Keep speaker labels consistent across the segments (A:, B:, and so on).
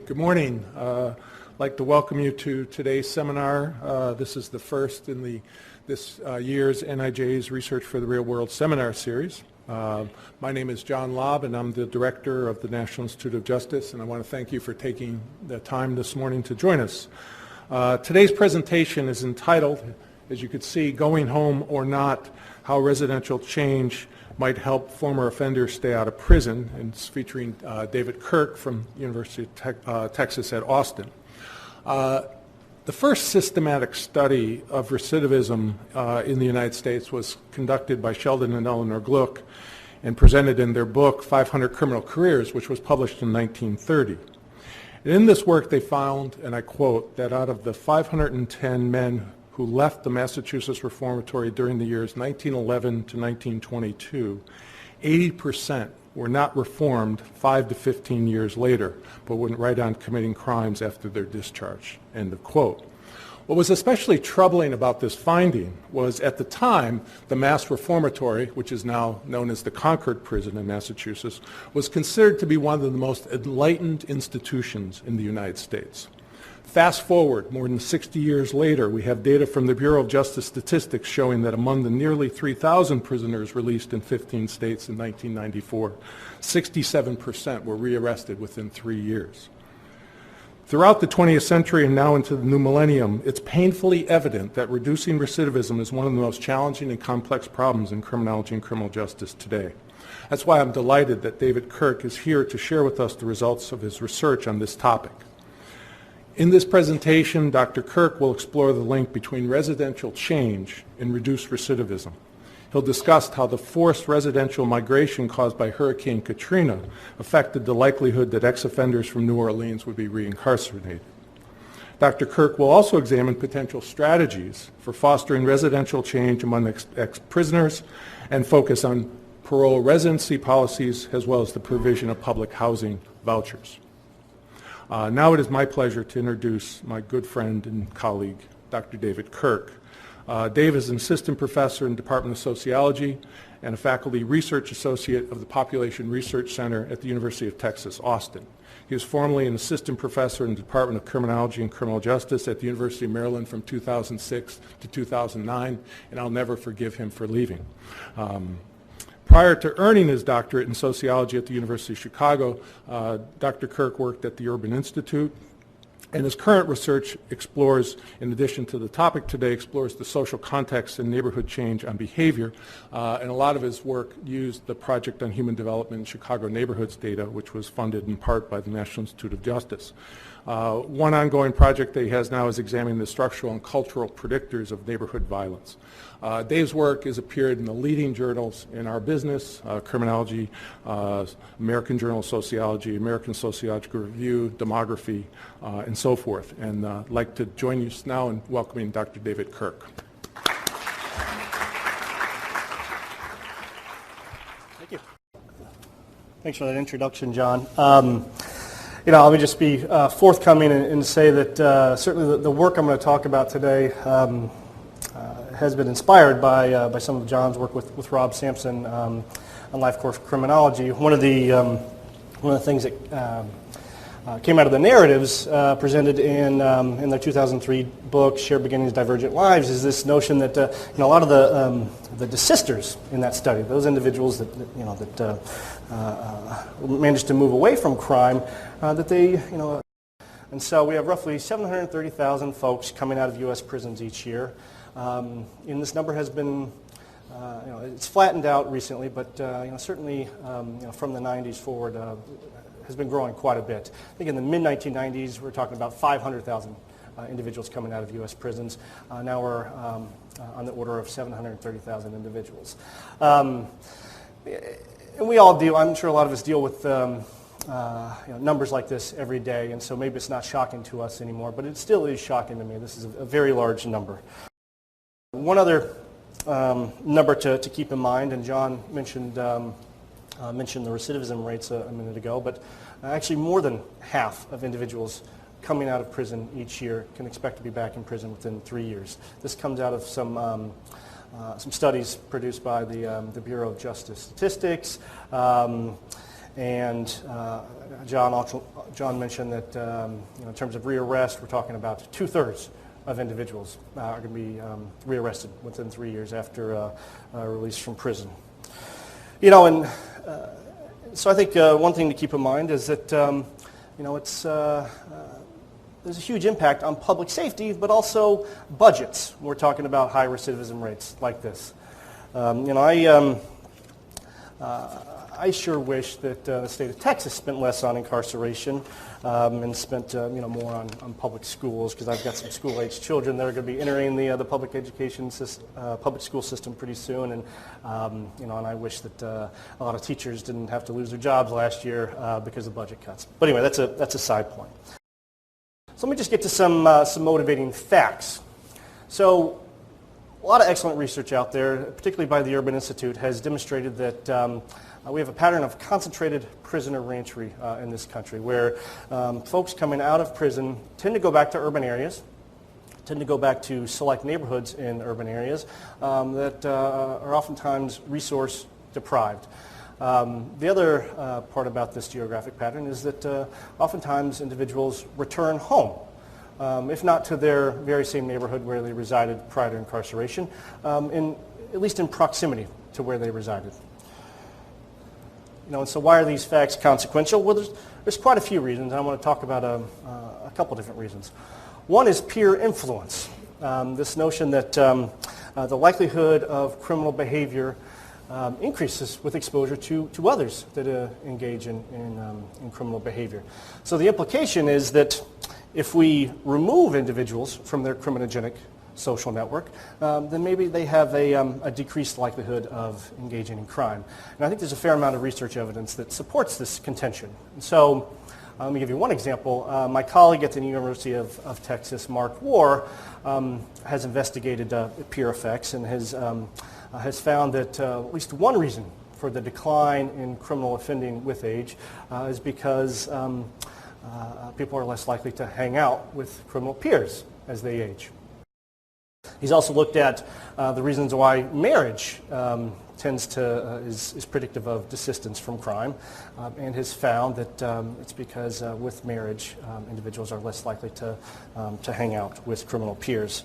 A: Good morning. I'd like to welcome you to today's seminar. This is the first in this year's NIJ's Research for the Real World seminar series. My name is John Lobb, and I'm the director of the National Institute of Justice, and I want to thank you for taking the time this morning to join us. Today's presentation is entitled, as you can see, Going Home or Not, How Residential Change Might Help Former Offenders Stay Out of Prison, and it's featuring David Kirk from the University of Texas at Austin. The first systematic study of recidivism in the United States was conducted by Sheldon and Eleanor Gluck and presented in their book 500 Criminal Careers, which was published in 1930. And in this work they found, and I quote, that out of the 510 men who left the Massachusetts Reformatory during the years 1911 to 1922, 80% were not reformed 5 to 15 years later, but went right on committing crimes after their discharge, end of quote. What was especially troubling about this finding was, at the time, the Mass Reformatory, which is now known as the Concord Prison in Massachusetts, was considered to be one of the most enlightened institutions in the United States. Fast forward, more than 60 years later, we have data from the Bureau of Justice Statistics showing that among the nearly 3,000 prisoners released in 15 states in 1994, 67% were rearrested within 3 years. Throughout the 20th century and now into the new millennium, it's painfully evident that reducing recidivism is one of the most challenging and complex problems in criminology and criminal justice today. That's why I'm delighted that David Kirk is here to share with us the results of his research on this topic. In this presentation, Dr. Kirk will explore the link between residential change and reduced recidivism. He'll discuss how the forced residential migration caused by Hurricane Katrina affected the likelihood that ex-offenders from New Orleans would be reincarcerated. Dr. Kirk will also examine potential strategies for fostering residential change among ex-prisoners and focus on parole residency policies as well as the provision of public housing vouchers. Now it is my pleasure to introduce my good friend and colleague, Dr. David Kirk. Dave is an assistant professor in the Department of Sociology and a faculty research associate of the Population Research Center at the University of Texas, Austin. He was formerly an assistant professor in the Department of Criminology and Criminal Justice at the University of Maryland from 2006 to 2009, and I'll never forgive him for leaving. Prior to earning his doctorate in sociology at the University of Chicago, Dr. Kirk worked at the Urban Institute, and his current research explores, in addition to the topic today, explores the social context and neighborhood change on behavior, and a lot of his work used the Project on Human Development in Chicago Neighborhoods data, which was funded in part by the National Institute of Justice. One ongoing project that he has now is examining the structural and cultural predictors of neighborhood violence. Dave's work has appeared in the leading journals in our business, Criminology, American Journal of Sociology, American Sociological Review, Demography, and so forth. And I'd like to join you now in welcoming Dr. David Kirk.
B: Thank you. Thanks for that introduction, John. Let me just be forthcoming and say that certainly the work I'm going to talk about today has been inspired by some of John's work with Rob Sampson on Life Course Criminology. One of the things that came out of the narratives presented in their 2003 book, Shared Beginnings, Divergent Lives, is this notion that a lot of the desisters in that study, those individuals that managed to move away from crime, and so we have roughly 730,000 folks coming out of U.S. prisons each year. And this number has been, it's flattened out recently, but certainly from the 90s forward has been growing quite a bit. I think in the mid-1990s we're talking about 500,000 individuals coming out of U.S. prisons. Now we're on the order of 730,000 individuals. And we all deal, I'm sure a lot of us deal with numbers like this every day, and so maybe it's not shocking to us anymore, but it still is shocking to me. This is a very large number. One other number to keep in mind, and John mentioned the recidivism rates a minute ago, but actually more than half of individuals coming out of prison each year can expect to be back in prison within 3 years. This comes out of some studies produced by the Bureau of Justice Statistics, And John mentioned that in terms of rearrest, we're talking about 2/3 of individuals are going to be rearrested within 3 years after release from prison. And so I think one thing to keep in mind is that there's a huge impact on public safety, but also budgets. We're talking about high recidivism rates like this. I sure wish that the state of Texas spent less on incarceration and spent more on public schools, because I've got some school-age children that are going to be entering the public education public school system pretty soon, and and I wish that a lot of teachers didn't have to lose their jobs last year because of budget cuts. But anyway, that's a side point. So let me just get to some motivating facts. So a lot of excellent research out there, particularly by the Urban Institute, has demonstrated that we have a pattern of concentrated prisoner reentry in this country, where folks coming out of prison tend to go back to urban areas, tend to go back to select neighborhoods in urban areas that are oftentimes resource deprived. The other part about this geographic pattern is that oftentimes individuals return home, if not to their very same neighborhood where they resided prior to incarceration, at least in proximity to where they resided. And so why are these facts consequential? Well, there's quite a few reasons. I want to talk about a couple different reasons. One is peer influence. This notion that the likelihood of criminal behavior increases with exposure to others that engage in criminal behavior. So the implication is that if we remove individuals from their criminogenic social network, then maybe they have a decreased likelihood of engaging in crime. And I think there's a fair amount of research evidence that supports this contention. And so let me give you one example. My colleague at the University of Texas, Mark War, has investigated peer effects and has found that at least one reason for the decline in criminal offending with age is because people are less likely to hang out with criminal peers as they age. He's also looked at the reasons why marriage is predictive of desistance from crime, and has found that it's because with marriage, individuals are less likely to hang out with criminal peers.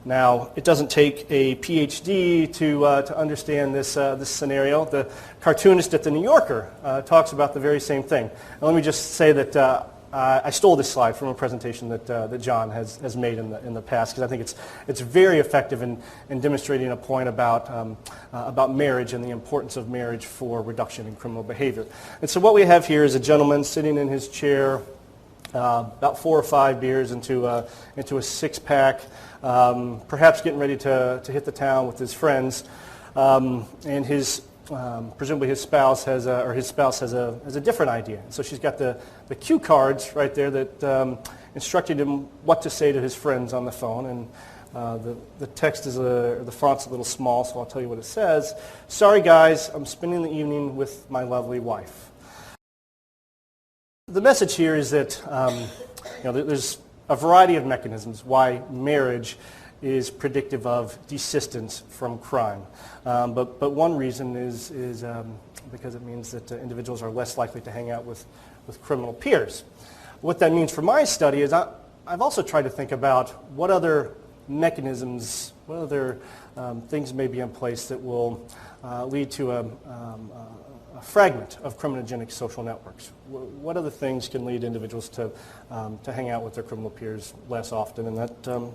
B: Now, it doesn't take a PhD to understand this scenario. The cartoonist at the New Yorker talks about the very same thing. And let me just say that I stole this slide from a presentation that John has made in the past, because I think it's very effective in demonstrating a point about marriage and the importance of marriage for reduction in criminal behavior. And so what we have here is a gentleman sitting in his chair, about 4 or 5 beers into a six-pack, perhaps getting ready to hit the town with his friends, and presumably his spouse has a different idea. So she's got the cue cards right there that instructed him what to say to his friends on the phone, and the text the font's a little small, so I'll tell you what it says. "Sorry guys, I'm spending the evening with my lovely wife." The message here is that there's a variety of mechanisms why marriage is predictive of desistance from crime. But one reason is because it means that individuals are less likely to hang out with criminal peers. What that means for my study is I've also tried to think about what other mechanisms, what other things may be in place that will lead to a fragment of criminogenic social networks. What other things can lead individuals to hang out with their criminal peers less often? And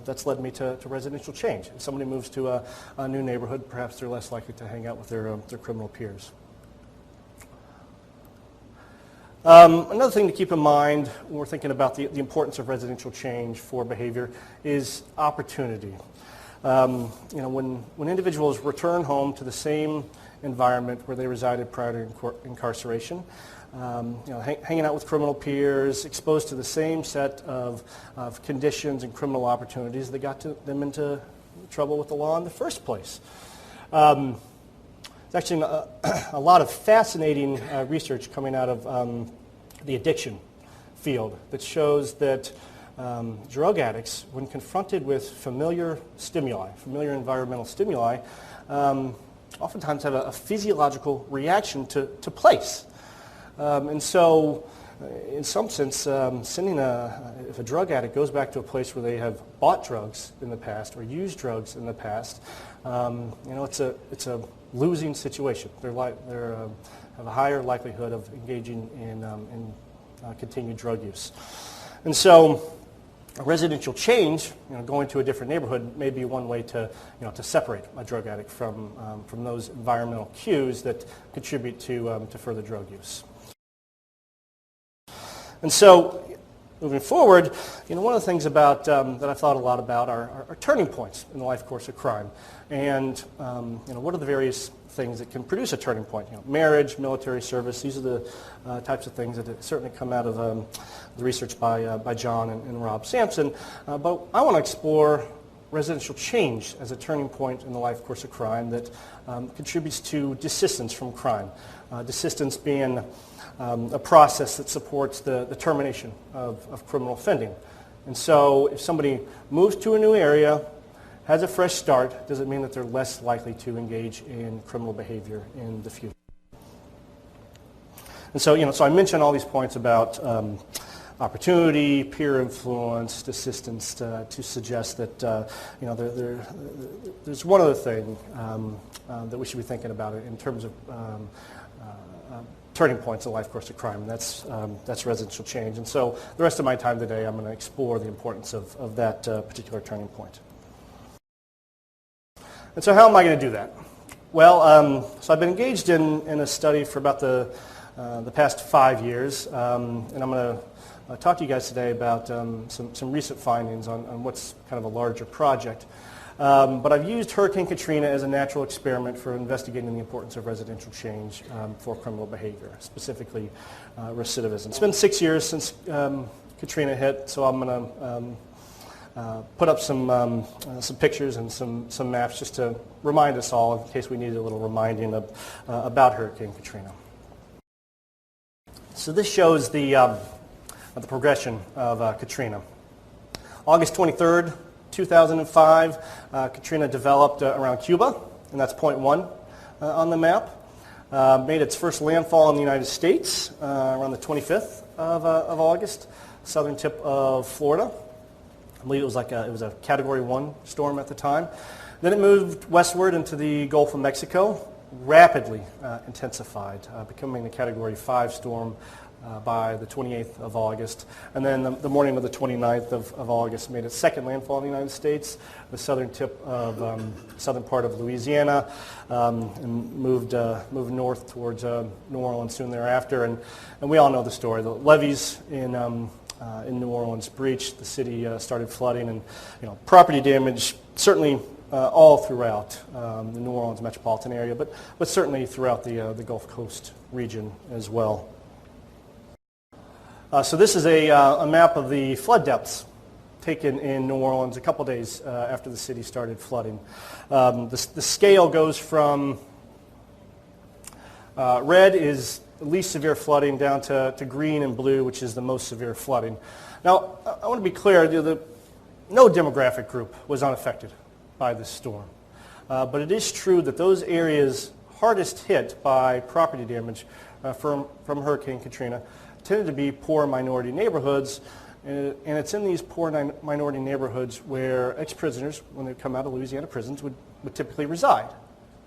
B: that's led me to residential change. If somebody moves to a new neighborhood, perhaps they're less likely to hang out with their criminal peers. Another thing to keep in mind when we're thinking about the importance of residential change for behavior is opportunity. When individuals return home to the same environment where they resided prior to incarceration, hanging out with criminal peers, exposed to the same set of conditions and criminal opportunities that got them into trouble with the law in the first place. There's actually a lot of fascinating research coming out of the addiction field that shows that drug addicts, when confronted with familiar environmental stimuli, oftentimes have a physiological reaction to place. And so, in some sense, if a drug addict goes back to a place where they have bought drugs in the past or used drugs in the past, it's a losing situation. They have a higher likelihood of engaging in continued drug use. And so, a residential change, going to a different neighborhood, may be one way to separate a drug addict from those environmental cues that contribute to further drug use. And so, moving forward, one of the things about that I've thought a lot about are turning points in the life course of crime, and what are the various things that can produce a turning point? Marriage, military service. These are the types of things that certainly come out of the research by John and Rob Sampson. But I want to explore residential change as a turning point in the life course of crime that contributes to desistance from crime. Desistance being a process that supports the termination of criminal offending. And so if somebody moves to a new area, has a fresh start, does it mean that they're less likely to engage in criminal behavior in the future? And so, so I mentioned all these points about opportunity, peer influence, desistance to suggest that, there's one other thing that we should be thinking about in terms of turning points in the life course of crime, and that's residential change. And so the rest of my time today, I'm going to explore the importance of that particular turning point. And so how am I going to do that? Well, so I've been engaged in a study for about the past 5 years, and I'm going to talk to you guys today about some recent findings on what's kind of a larger project. But I've used Hurricane Katrina as a natural experiment for investigating the importance of residential change for criminal behavior, specifically recidivism. It's been 6 years since Katrina hit, so I'm going to put up some pictures and some maps just to remind us all, in case we needed a little reminding about Hurricane Katrina. So this shows the progression of Katrina. August 23rd, 2005, Katrina developed around Cuba, and that's point 1 on the map. Made its first landfall in the United States around the 25th of August, southern tip of Florida. I believe it was a Category 1 storm at the time. Then it moved westward into the Gulf of Mexico, rapidly intensified, becoming a Category 5 storm by the 28th of August. And then the morning of the 29th of August made its second landfall in the United States, the southern tip of southern part of Louisiana, and moved north towards New Orleans soon thereafter. And we all know the story. The levees in New Orleans breached. The city started flooding, and property damage certainly all throughout the New Orleans metropolitan area, but certainly throughout the Gulf Coast region as well. So this is a map of the flood depths taken in New Orleans a couple days after the city started flooding. The scale goes from red is the least severe flooding down to green and blue, which is the most severe flooding. Now, I want to be clear, no demographic group was unaffected by this storm. But it is true that those areas hardest hit by property damage from Hurricane Katrina tended to be poor minority neighborhoods, and it's in these poor minority neighborhoods where ex-prisoners, when they come out of Louisiana prisons, would typically reside.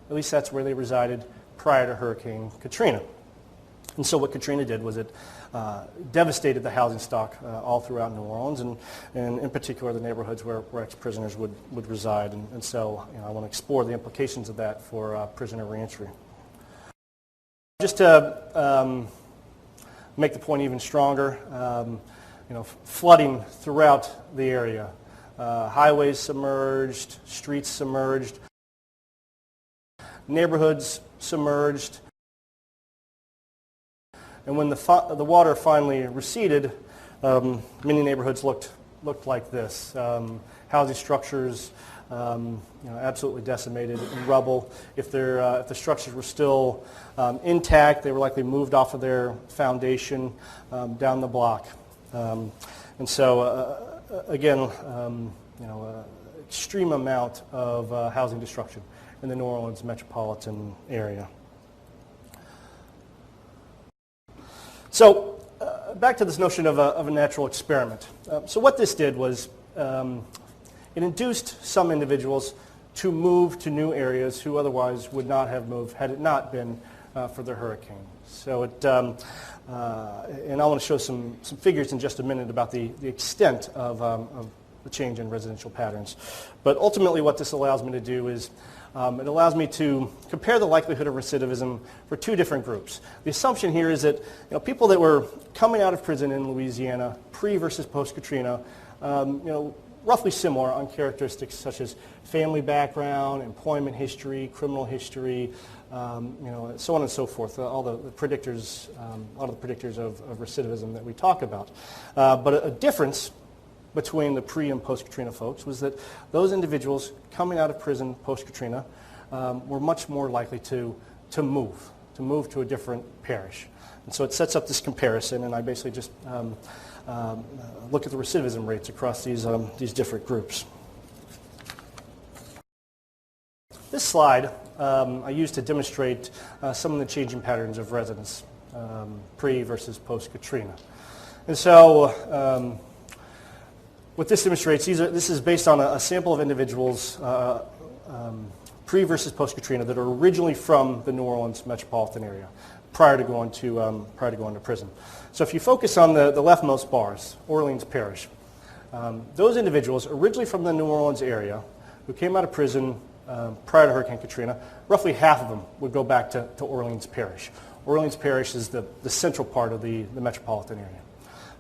B: At least that's where they resided prior to Hurricane Katrina. And so what Katrina did was it devastated the housing stock all throughout New Orleans, and in particular the neighborhoods where ex-prisoners would reside. And so I want to explore the implications of that for prisoner reentry. Just to make the point even stronger, flooding throughout the area. Highways submerged, streets submerged, neighborhoods submerged. And when the water finally receded, many neighborhoods looked like this. Housing structures, absolutely decimated in rubble. If the structures were still intact, they were likely moved off of their foundation down the block. And so, again, extreme amount of housing destruction in the New Orleans metropolitan area. So back to this notion of a natural experiment. So what this did was it induced some individuals to move to new areas who otherwise would not have moved had it not been for the hurricane. So it, and I want to show some figures in just a minute about the extent of the change in residential patterns. But ultimately what this allows me to do is it allows me to compare the likelihood of recidivism for two different groups. The assumption here is that people that were coming out of prison in Louisiana pre versus post Katrina, roughly similar on characteristics such as family background, employment history, criminal history, so on and so forth. All the predictors, a lot of the predictors of recidivism that we talk about. But a difference between the pre and post Katrina folks was that those individuals coming out of prison post Katrina were much more likely to move to a different parish. And so it sets up this comparison, and I basically just look at the recidivism rates across these different groups. This slide I used to demonstrate some of the changing patterns of residents pre versus post Katrina. And so what this demonstrates, this is based on a sample of individuals pre versus post Katrina that are originally from the New Orleans metropolitan area prior to going to prison. So if you focus on the leftmost bars, Orleans Parish, those individuals originally from the New Orleans area who came out of prison prior to Hurricane Katrina, roughly half of them would go back to Orleans Parish. Orleans Parish is the central part of the metropolitan area.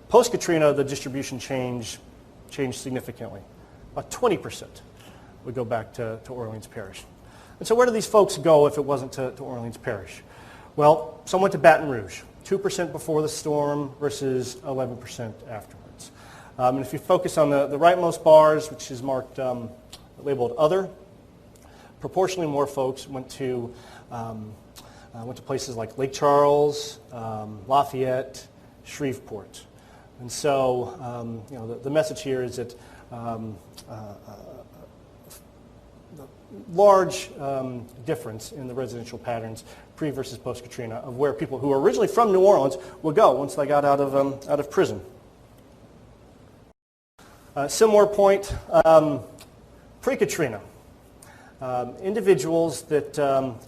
B: Post Katrina, the distribution changed significantly. About 20% would go back to Orleans Parish. And so where do these folks go if it wasn't to Orleans Parish? Well, some went to Baton Rouge, 2% before the storm versus 11% afterwards. And if you focus on the rightmost bars, which is marked, labeled Other, proportionally more folks went to places like Lake Charles, Lafayette, Shreveport. And so, the message here is that the large difference in the residential patterns pre versus post Katrina of where people who were originally from New Orleans would go once they got out of prison. Similar point, pre Katrina, individuals that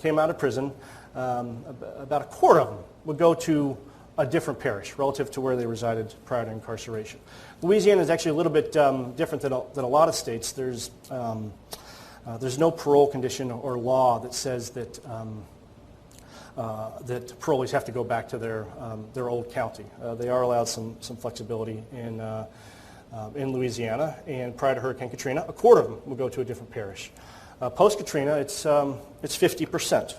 B: came out of prison, about a quarter of them would go to a different parish relative to where they resided prior to incarceration. Louisiana is actually a little bit different than a lot of states. There's no parole condition or law that says that that parolees have to go back to their old county. They are allowed some flexibility in Louisiana, and prior to Hurricane Katrina, a quarter of them will go to a different parish. Post Katrina, it's 50%.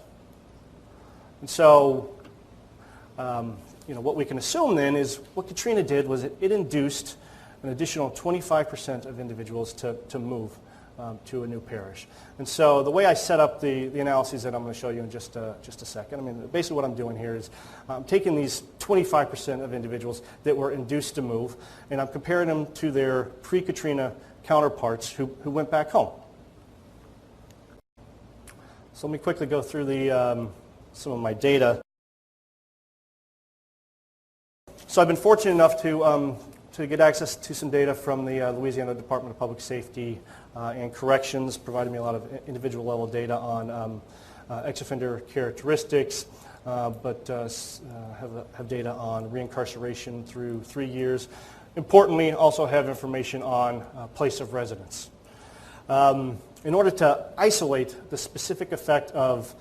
B: And so, what we can assume then is what Katrina did was it induced an additional 25% of individuals to move to a new parish. And so the way I set up the analyses that I'm going to show you in just a second, I mean, basically what I'm doing here is I'm taking these 25% of individuals that were induced to move, and I'm comparing them to their pre-Katrina counterparts who went back home. So let me quickly go through some of my data. So I've been fortunate enough to get access to some data from the Louisiana Department of Public Safety and Corrections, provided me a lot of individual level data on ex-offender characteristics, but have data on reincarceration through 3 years. Importantly, also have information on place of residence. In order to isolate the specific effect of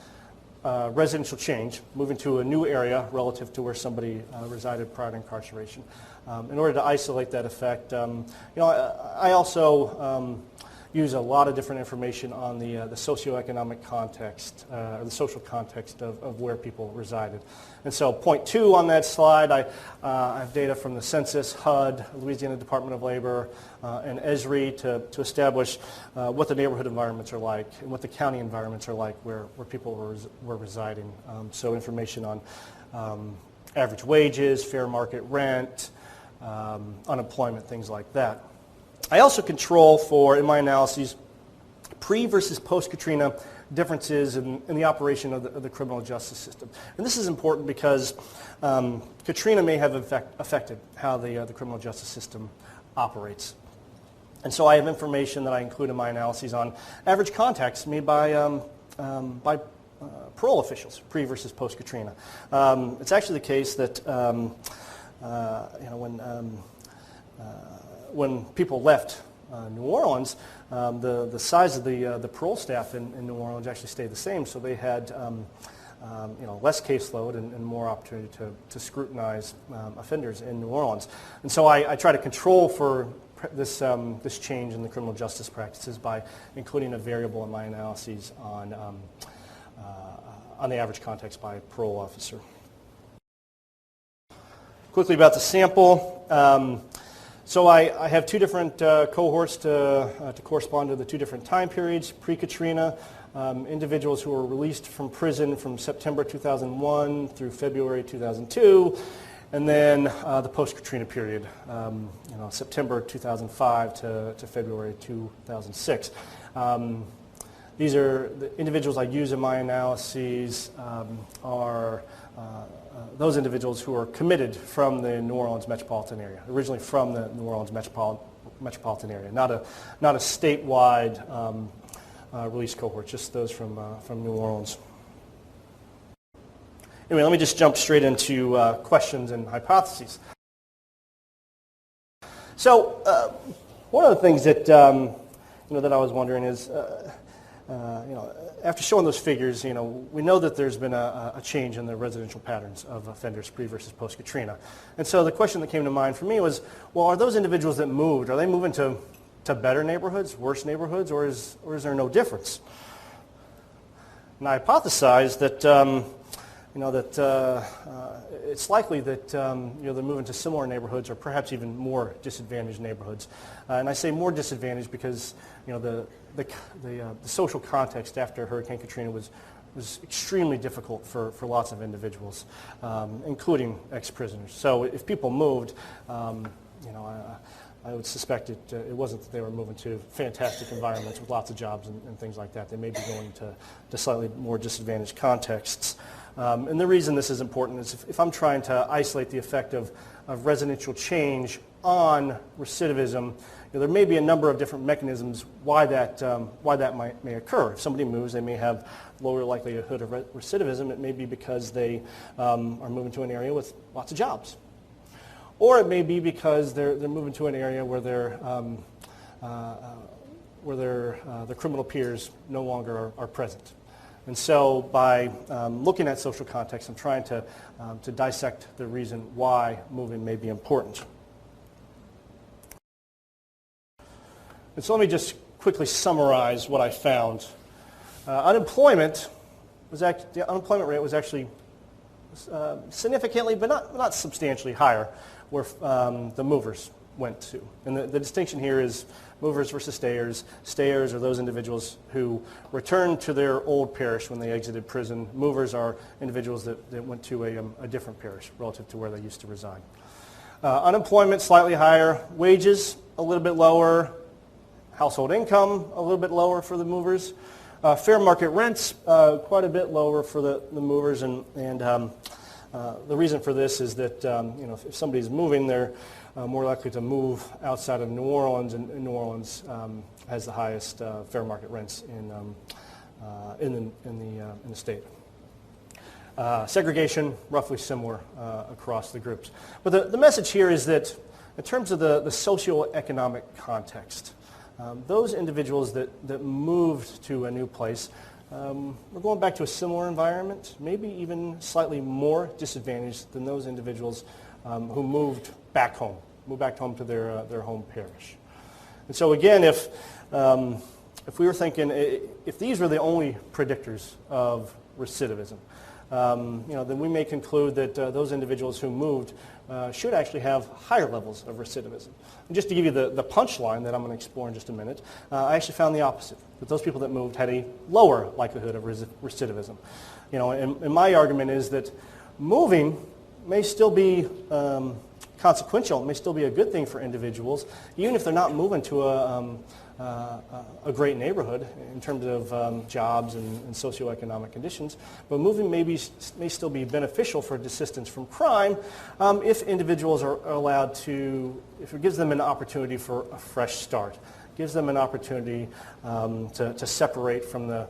B: residential change, moving to a new area relative to where somebody resided prior to incarceration. In order to isolate that effect, I also use a lot of different information on the socio-economic context, or the social context of where people resided. And so point 2 on that slide, I have data from the Census, HUD, Louisiana Department of Labor, and ESRI to establish what the neighborhood environments are like and what the county environments are like where people were residing. So information on average wages, fair market rent, unemployment, things like that. I also control for, in my analyses, pre versus post-Katrina differences in the operation of the criminal justice system. And this is important because Katrina may have affected how the criminal justice system operates. And so I have information that I include in my analyses on average contacts made by parole officials, pre versus post Katrina. It's actually the case that when people left New Orleans, the size of the parole staff in New Orleans actually stayed the same. So they had less caseload and more opportunity to scrutinize offenders in New Orleans. And so I try to control for this change in the criminal justice practices by including a variable in my analyses on the average contacts by parole officer. Quickly about the sample. So I have two different cohorts to correspond to the two different time periods. Pre-Katrina, individuals who were released from prison from September 2001 through February 2002, and then the post-Katrina period, September 2005 to February 2006. These are the individuals I use in my analyses are those individuals who are committed from the New Orleans metropolitan area, originally from the New Orleans metropolitan area, not a statewide release cohort, just those from New Orleans. Anyway, let me just jump straight into questions and hypotheses. So one of the things that that I was wondering is, after showing those figures, we know that there's been a change in the residential patterns of offenders pre versus post Katrina. And so the question that came to mind for me was, well, are those individuals that moved, are they moving to better neighborhoods, worse neighborhoods, or is there no difference? And I hypothesized that it's likely that they're moving to similar neighborhoods or perhaps even more disadvantaged neighborhoods. And I say more disadvantaged because the social context after Hurricane Katrina was extremely difficult for lots of individuals, including ex-prisoners. So if people moved, I would suspect it wasn't that they were moving to fantastic environments with lots of jobs and things like that. They may be going to slightly more disadvantaged contexts. And the reason this is important is if I'm trying to isolate the effect of residential change on recidivism, there may be a number of different mechanisms why that may occur. If somebody moves, they may have lower likelihood of recidivism. It may be because they are moving to an area with lots of jobs. Or it may be because they're moving to an area where their criminal peers no longer are present. And so by looking at social context, I'm trying to dissect the reason why moving may be important. And so let me just quickly summarize what I found. The unemployment rate was actually significantly, but not substantially higher, where the movers went to. And the distinction here is movers versus stayers. Stayers are those individuals who returned to their old parish when they exited prison. Movers are individuals that went to a different parish relative to where they used to reside. Unemployment slightly higher, wages a little bit lower, household income a little bit lower for the movers. Fair market rents quite a bit lower for the movers, and the reason for this is that if somebody's moving, they're more likely to move outside of New Orleans, and New Orleans has the highest fair market rents in the state. Segregation roughly similar across the groups, but the message here is that in terms of the socio-economic context, those individuals that moved to a new place, we're going back to a similar environment, maybe even slightly more disadvantaged than those individuals who moved back home to their home parish. And so again, if we were thinking, if these were the only predictors of recidivism, then we may conclude that those individuals who moved should actually have higher levels of recidivism. And just to give you the punchline that I'm going to explore in just a minute, I actually found the opposite, that those people that moved had a lower likelihood of recidivism. And my argument is that moving may still be consequential. It may still be a good thing for individuals, even if they're not moving to a great neighborhood in terms of jobs and socioeconomic conditions. But moving may still be beneficial for desistance from crime if individuals are allowed to, if it gives them an opportunity for a fresh start, gives them an opportunity to separate from their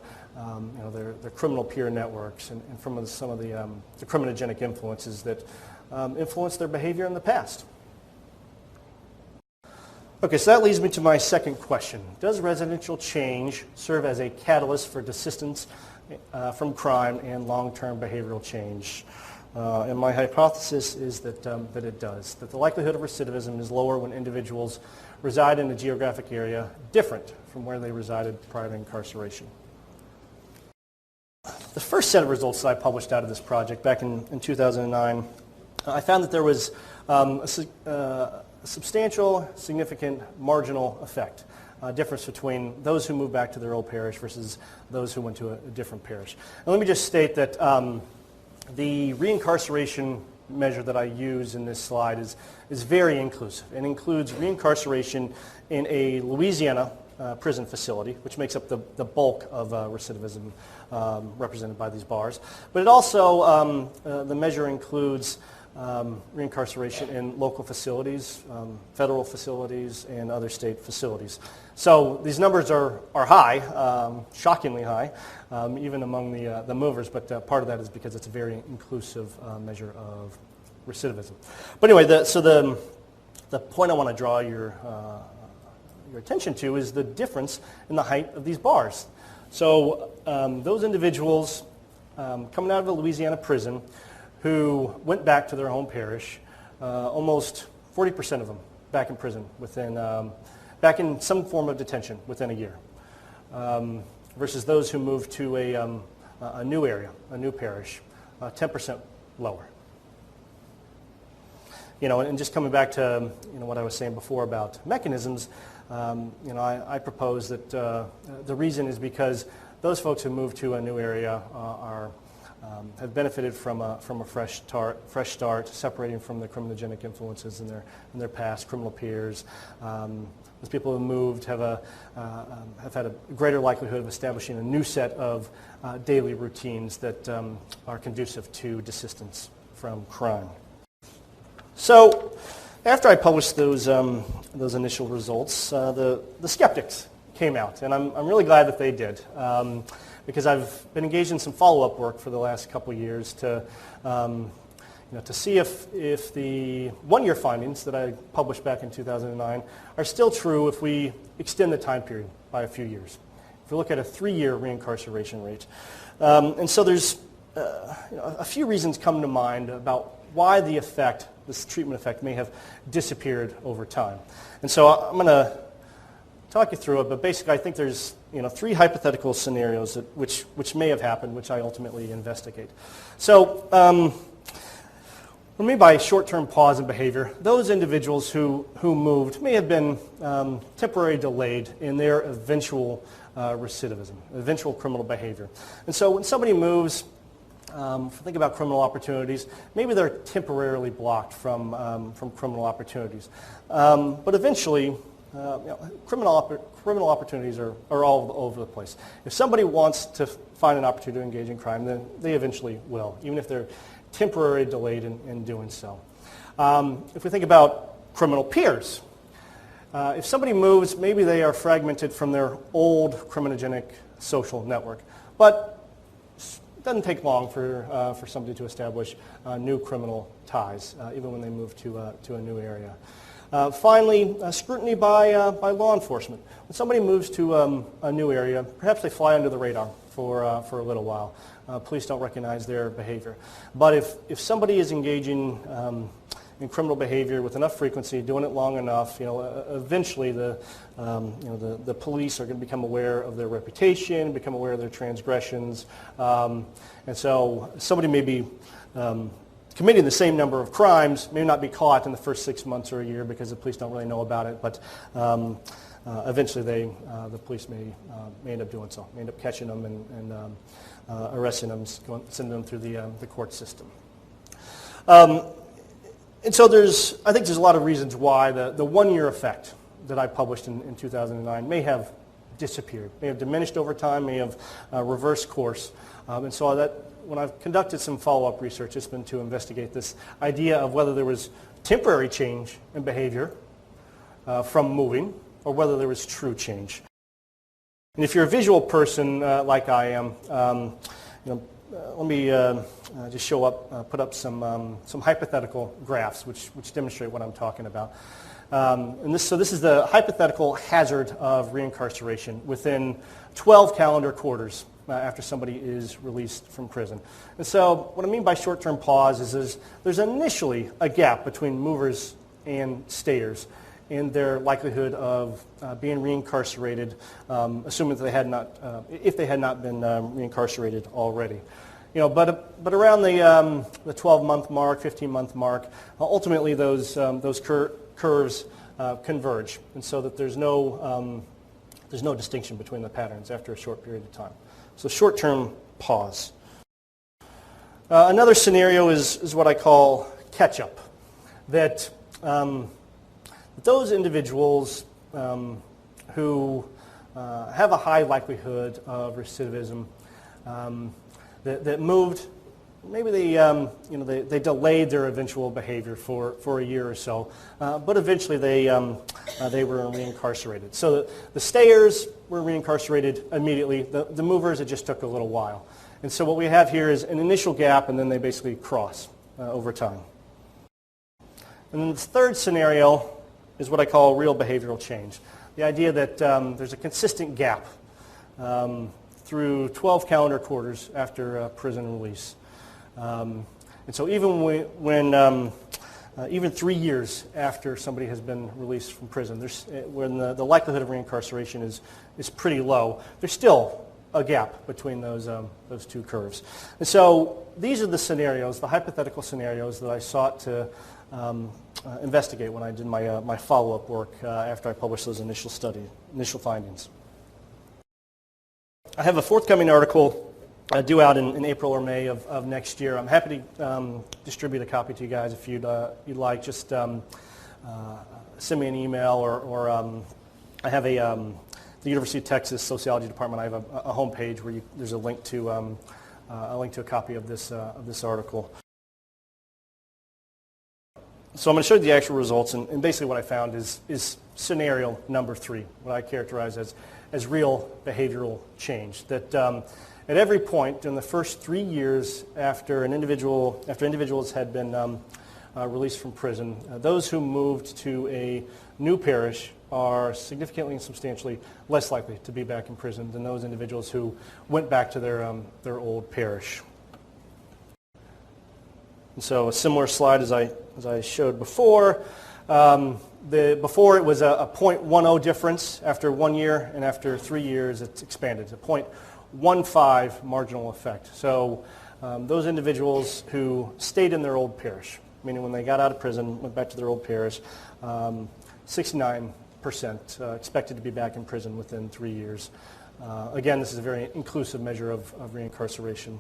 B: criminal peer networks and from some of the criminogenic influences that influenced their behavior in the past. Okay, so that leads me to my second question. Does residential change serve as a catalyst for desistance from crime and long-term behavioral change? And my hypothesis is that it does, that the likelihood of recidivism is lower when individuals reside in a geographic area different from where they resided prior to incarceration. The first set of results that I published out of this project back in 2009, I found that there was a substantial, significant marginal effect, difference between those who moved back to their old parish versus those who went to a different parish. And let me just state that the reincarceration measure that I use in this slide is very inclusive. It includes reincarceration in a Louisiana prison facility, which makes up the bulk of recidivism represented by these bars. But it also, the measure includes reincarceration in local facilities, federal facilities, and other state facilities. So these numbers are high, shockingly high, even among the movers, but part of that is because it's a very inclusive measure of recidivism. But anyway, the point I want to draw your attention to is the difference in the height of these bars. So those individuals coming out of a Louisiana prison who went back to their home parish, almost 40% of them back in prison back in some form of detention within a year, versus those who moved to a new area, a new parish, 10% lower. And just coming back to what I was saying before about mechanisms, I propose that the reason is because those folks who moved to a new area have benefited from a fresh start, separating from the criminogenic influences in their past, criminal peers. Those people who moved have had a greater likelihood of establishing a new set of daily routines that are conducive to desistance from crime. So, after I published those initial results, the skeptics came out, and I'm really glad that they did. Because I've been engaged in some follow-up work for the last couple of years to see if the one-year findings that I published back in 2009 are still true if we extend the time period by a few years. If we look at a 3-year reincarceration rate. And so there's a few reasons come to mind about why this treatment effect may have disappeared over time. And so I'm going to talk you through it, but basically I think there's 3 hypothetical scenarios which may have happened, which I ultimately investigate. So what I mean by short-term pause in behavior, those individuals who moved may have been temporarily delayed in their eventual recidivism, eventual criminal behavior. And so when somebody moves, think about criminal opportunities, maybe they're temporarily blocked from criminal opportunities. But eventually, criminal opportunities are all over the place. If somebody wants to find an opportunity to engage in crime, then they eventually will, even if they're temporarily delayed in doing so. If we think about criminal peers, if somebody moves, maybe they are fragmented from their old criminogenic social network. But it doesn't take long for somebody to establish new criminal ties, even when they move to a new area. Finally, scrutiny by law enforcement. When somebody moves to a new area, perhaps they fly under the radar for a little while. Police don't recognize their behavior. But if somebody is engaging in criminal behavior with enough frequency, doing it long enough, eventually the police are going to become aware of their reputation, become aware of their transgressions, and so somebody may be committing the same number of crimes, may not be caught in the first 6 months or a year because the police don't really know about it, but eventually the police may end up doing so, may end up catching them and arresting them, sending them through the court system. And so I think there's a lot of reasons why the one-year effect that I published in 2009 may have disappeared, may have diminished over time, may have reversed course. And so when I've conducted some follow-up research, it's been to investigate this idea of whether there was temporary change in behavior from moving, or whether there was true change. And if you're a visual person like I am, let me just put up some hypothetical graphs which demonstrate what I'm talking about. So this is the hypothetical hazard of reincarceration within 12 calendar quarters after somebody is released from prison. And so what I mean by short-term pause is there's initially a gap between movers and stayers in their likelihood of being reincarcerated, assuming that if they had not been reincarcerated already. But around the 12-month mark, 15-month mark, ultimately those curves converge, and so that there's no distinction between the patterns after a short period of time. So short-term pause. Another scenario is what I call catch-up, that those individuals who have a high likelihood of recidivism that moved, maybe they delayed their eventual behavior for a year or so, but eventually they were reincarcerated. So the stayers were reincarcerated immediately. The movers, it just took a little while. And so what we have here is an initial gap, and then they basically cross over time. And then the third scenario is what I call real behavioral change. The idea that there's a consistent gap through 12 calendar quarters after prison release. And so even even 3 years after somebody has been released from prison, when the likelihood of reincarceration is pretty low, there's still a gap between those two curves. And so these are the scenarios, the hypothetical scenarios that I sought to investigate when I did my follow-up work after I published those initial findings. I have a forthcoming article due out in April or May of next year. I'm happy to distribute a copy to you guys if you'd like. Just send me an email, or I have the University of Texas Sociology Department. I have a homepage where there's a link to a copy of this article. So I'm going to show you the actual results, and basically what I found is scenario number 3, what I characterize as real behavioral change. That at every point in the first 3 years after individuals had been released from prison, those who moved to a new parish are significantly and substantially less likely to be back in prison than those individuals who went back to their old parish. And so a similar slide as I showed before. Before it was a 0.10 difference after 1 year, and after 3 years it's expanded to 0.15 marginal effect. So those individuals who stayed in their old parish, meaning when they got out of prison, went back to their old parish, 69% expected to be back in prison within 3 years. Again, this is a very inclusive measure of reincarceration.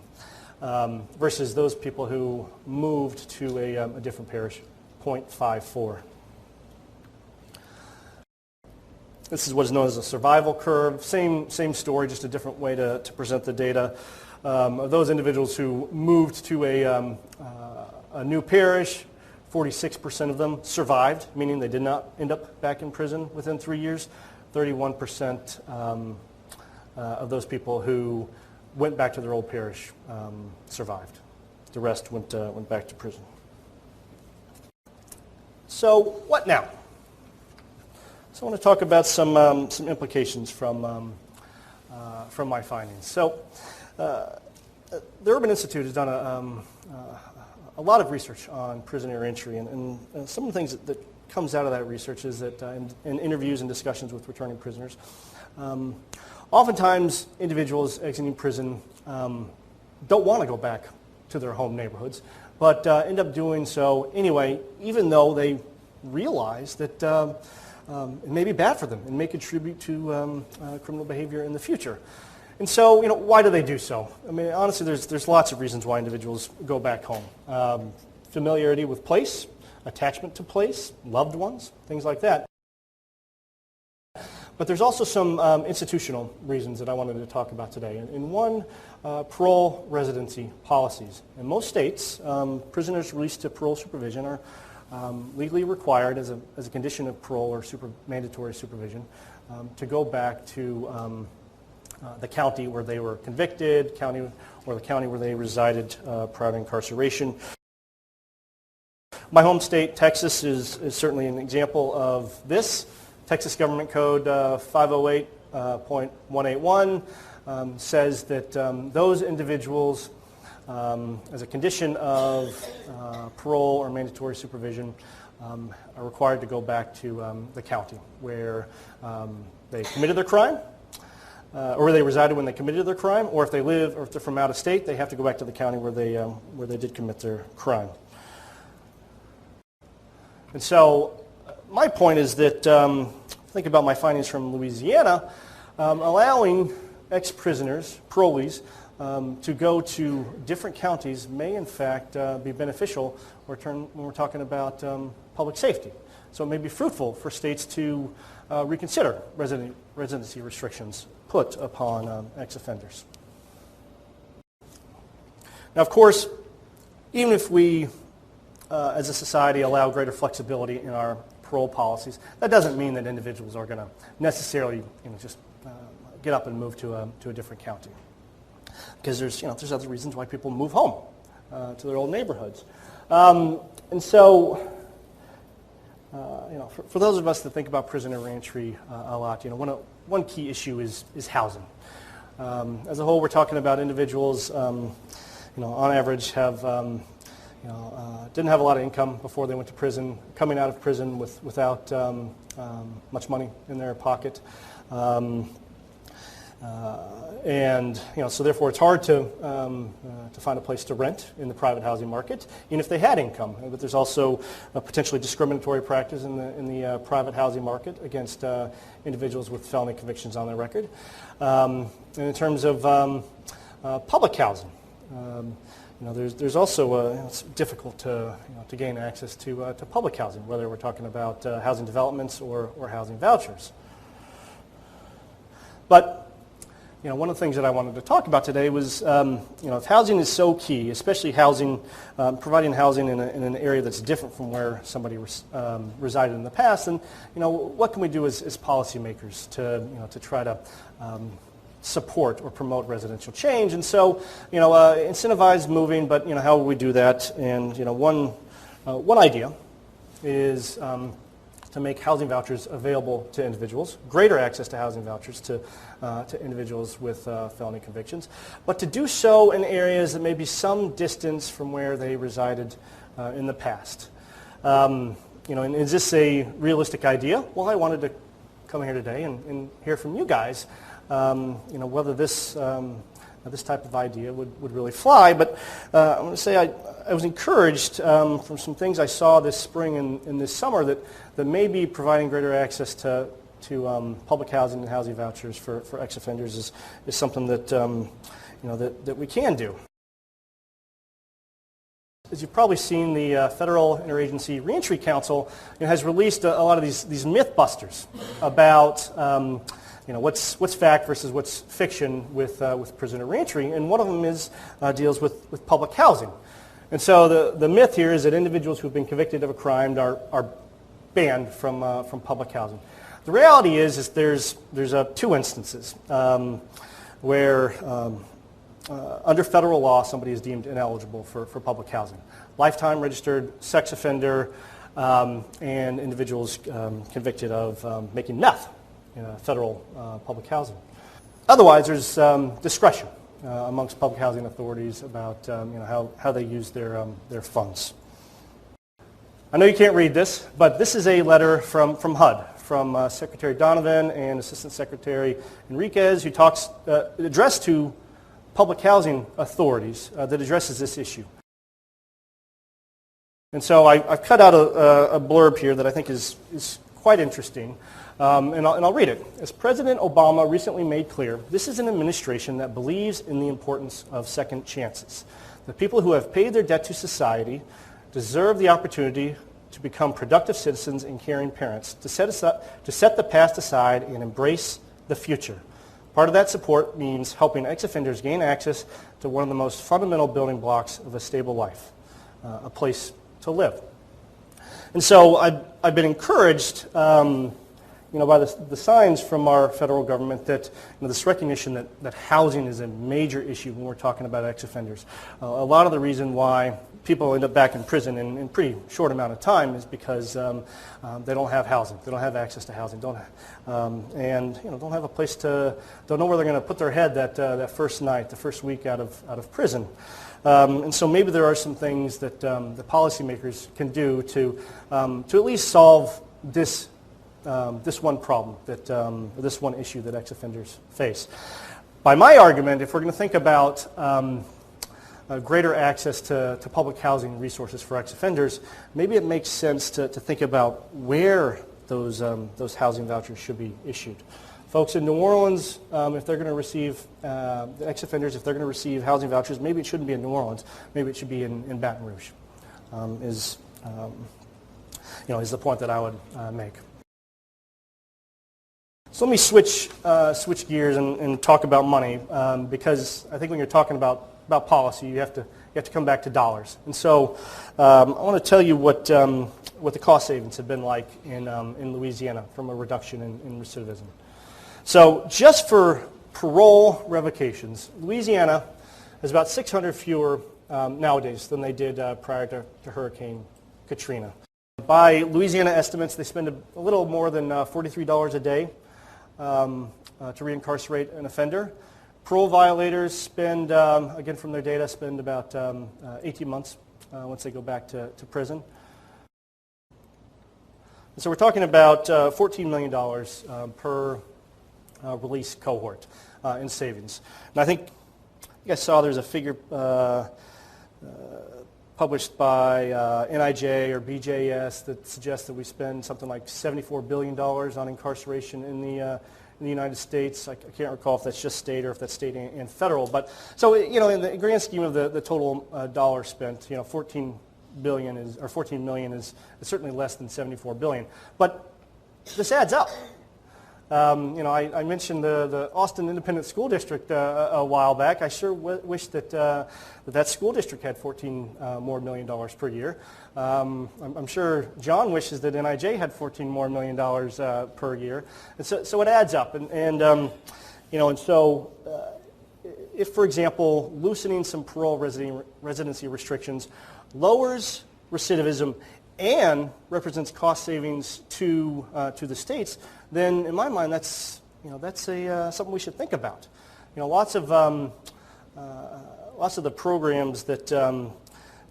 B: Versus those people who moved to a different parish, 0.54. This is what is known as a survival curve. Same story, just a different way to present the data. Of those individuals who moved to a new parish, 46% of them survived, meaning they did not end up back in prison within 3 years. 31% of those people who went back to their old parish survived. The rest went back to prison. So what now? So I want to talk about some implications from my findings. So the Urban Institute has done a lot of research on prisoner entry, and some of the things that comes out of that research is that in interviews and discussions with returning prisoners, oftentimes individuals exiting prison don't want to go back to their home neighborhoods, but end up doing so anyway, even though they realize that it may be bad for them and may contribute to criminal behavior in the future. And so, why do they do so? I mean, honestly, there's lots of reasons why individuals go back home. familiarity with place, attachment to place, loved ones, things like that. But there's also some institutional reasons that I wanted to talk about today. In one, parole residency policies. In most states, prisoners released to parole supervision are legally required as a condition of parole or mandatory supervision to go back to the county where they were convicted, or the county where they resided prior to incarceration. My home state, Texas, is certainly an example of this. Texas Government Code 508.181 says that those individuals, as a condition of parole or mandatory supervision, are required to go back to the county where they committed their crime, or where they resided when they committed their crime, or if they live, or if they're from out of state, they have to go back to the county where they did commit their crime. And so my point is that, think about my findings from Louisiana, allowing ex-prisoners, parolees, to go to different counties may in fact be beneficial when we're talking about public safety. So it may be fruitful for states to reconsider residency restrictions put upon ex-offenders. Now, of course, even if we as a society allow greater flexibility in our parole policies, that doesn't mean that individuals are going to necessarily just get up and move to a different county. Because there's other reasons why people move home to their old neighborhoods. And so, for those of us that think about prisoner reentry a lot, one key issue is housing. As a whole, we're talking about individuals, on average, have didn't have a lot of income before they went to prison, coming out of prison without much money in their pocket. So therefore it's hard to find a place to rent in the private housing market, even if they had income. But there's also a potentially discriminatory practice in the private housing market against individuals with felony convictions on their record. And in terms of public housing, there's also it's difficult to gain access to public housing, whether we're talking about housing developments or housing vouchers. But one of the things that I wanted to talk about today was if housing is so key, especially housing, providing housing in an area that's different from where somebody resided in the past, then what can we do as policymakers to try to support or promote residential change? And so, incentivize moving, but how will we do that? And one idea is to make housing vouchers available to individuals, greater access to housing vouchers to individuals with felony convictions, but to do so in areas that may be some distance from where they resided in the past. And is this a realistic idea? Well, I wanted to come here today and hear from you guys whether this type of idea would really fly. But I want to say I was encouraged from some things I saw this spring and this summer that maybe providing greater access to public housing and housing vouchers for ex-offenders is something that that we can do. As you've probably seen, the Federal Interagency Reentry Council has released a lot of these myth busters about what's fact versus what's fiction with prisoner reentry, and one of them deals with public housing. And so the myth here is that individuals who've been convicted of a crime are banned from public housing. The reality is there's two instances where under federal law somebody is deemed ineligible for public housing. Lifetime registered sex offender and individuals convicted of making meth in federal public housing. Otherwise, there's discretion amongst public housing authorities about how they use their funds. I know you can't read this, but this is a letter from HUD, from Secretary Donovan and Assistant Secretary Enriquez, who talks addressed to public housing authorities that addresses this issue. And so I've cut out a blurb here that I think is quite interesting. And I'll read it. As President Obama recently made clear, this is an administration that believes in the importance of second chances. The people who have paid their debt to society deserve the opportunity to become productive citizens and caring parents, to set the past aside and embrace the future. Part of that support means helping ex-offenders gain access to one of the most fundamental building blocks of a stable life, a place to live. And so I've been encouraged by the signs from our federal government that this recognition that housing is a major issue when we're talking about ex-offenders. A lot of the reason why people end up back in prison in a pretty short amount of time is because they don't have housing, they don't have access to housing, don't have a place don't know where they're going to put their head that first night, the first week out of prison. And so maybe there are some things that the policymakers can do to at least solve this one problem, this one issue that ex-offenders face. By my argument, if we're going to think about greater access to public housing resources for ex-offenders, maybe it makes sense to think about where those housing vouchers should be issued. Folks in New Orleans, if they're going to receive, the ex-offenders, if they're going to receive housing vouchers, maybe it shouldn't be in New Orleans, maybe it should be in Baton Rouge, is the point that I would make. So let me switch gears and talk about money, because I think when you're talking about policy, you have to come back to dollars. And so I want to tell you what the cost savings have been like in Louisiana from a reduction in recidivism. So just for parole revocations, Louisiana has about 600 fewer nowadays than they did prior to Hurricane Katrina. By Louisiana estimates, they spend a little more than $43 a day to reincarcerate an offender. Parole violators spend, again from their data, spend about 18 months once they go back to prison. And so we're talking about $14 million per release cohort in savings. And I think you guys saw there's a figure published by NIJ or BJS that suggests that we spend something like $74 billion on incarceration in the United States. I can't recall if that's just state or if that's state and federal. But so in the grand scheme of the total dollars spent, 14 million is certainly less than 74 billion. But this adds up. I mentioned the Austin Independent School District a while back. I sure wish that school district had $14 more million per year. I'm sure John wishes that NIJ had $14 more million per year. And so it adds up. And so if, for example, loosening some parole residency restrictions lowers recidivism and represents cost savings to the states, then in my mind that's something we should think about. Lots of the programs that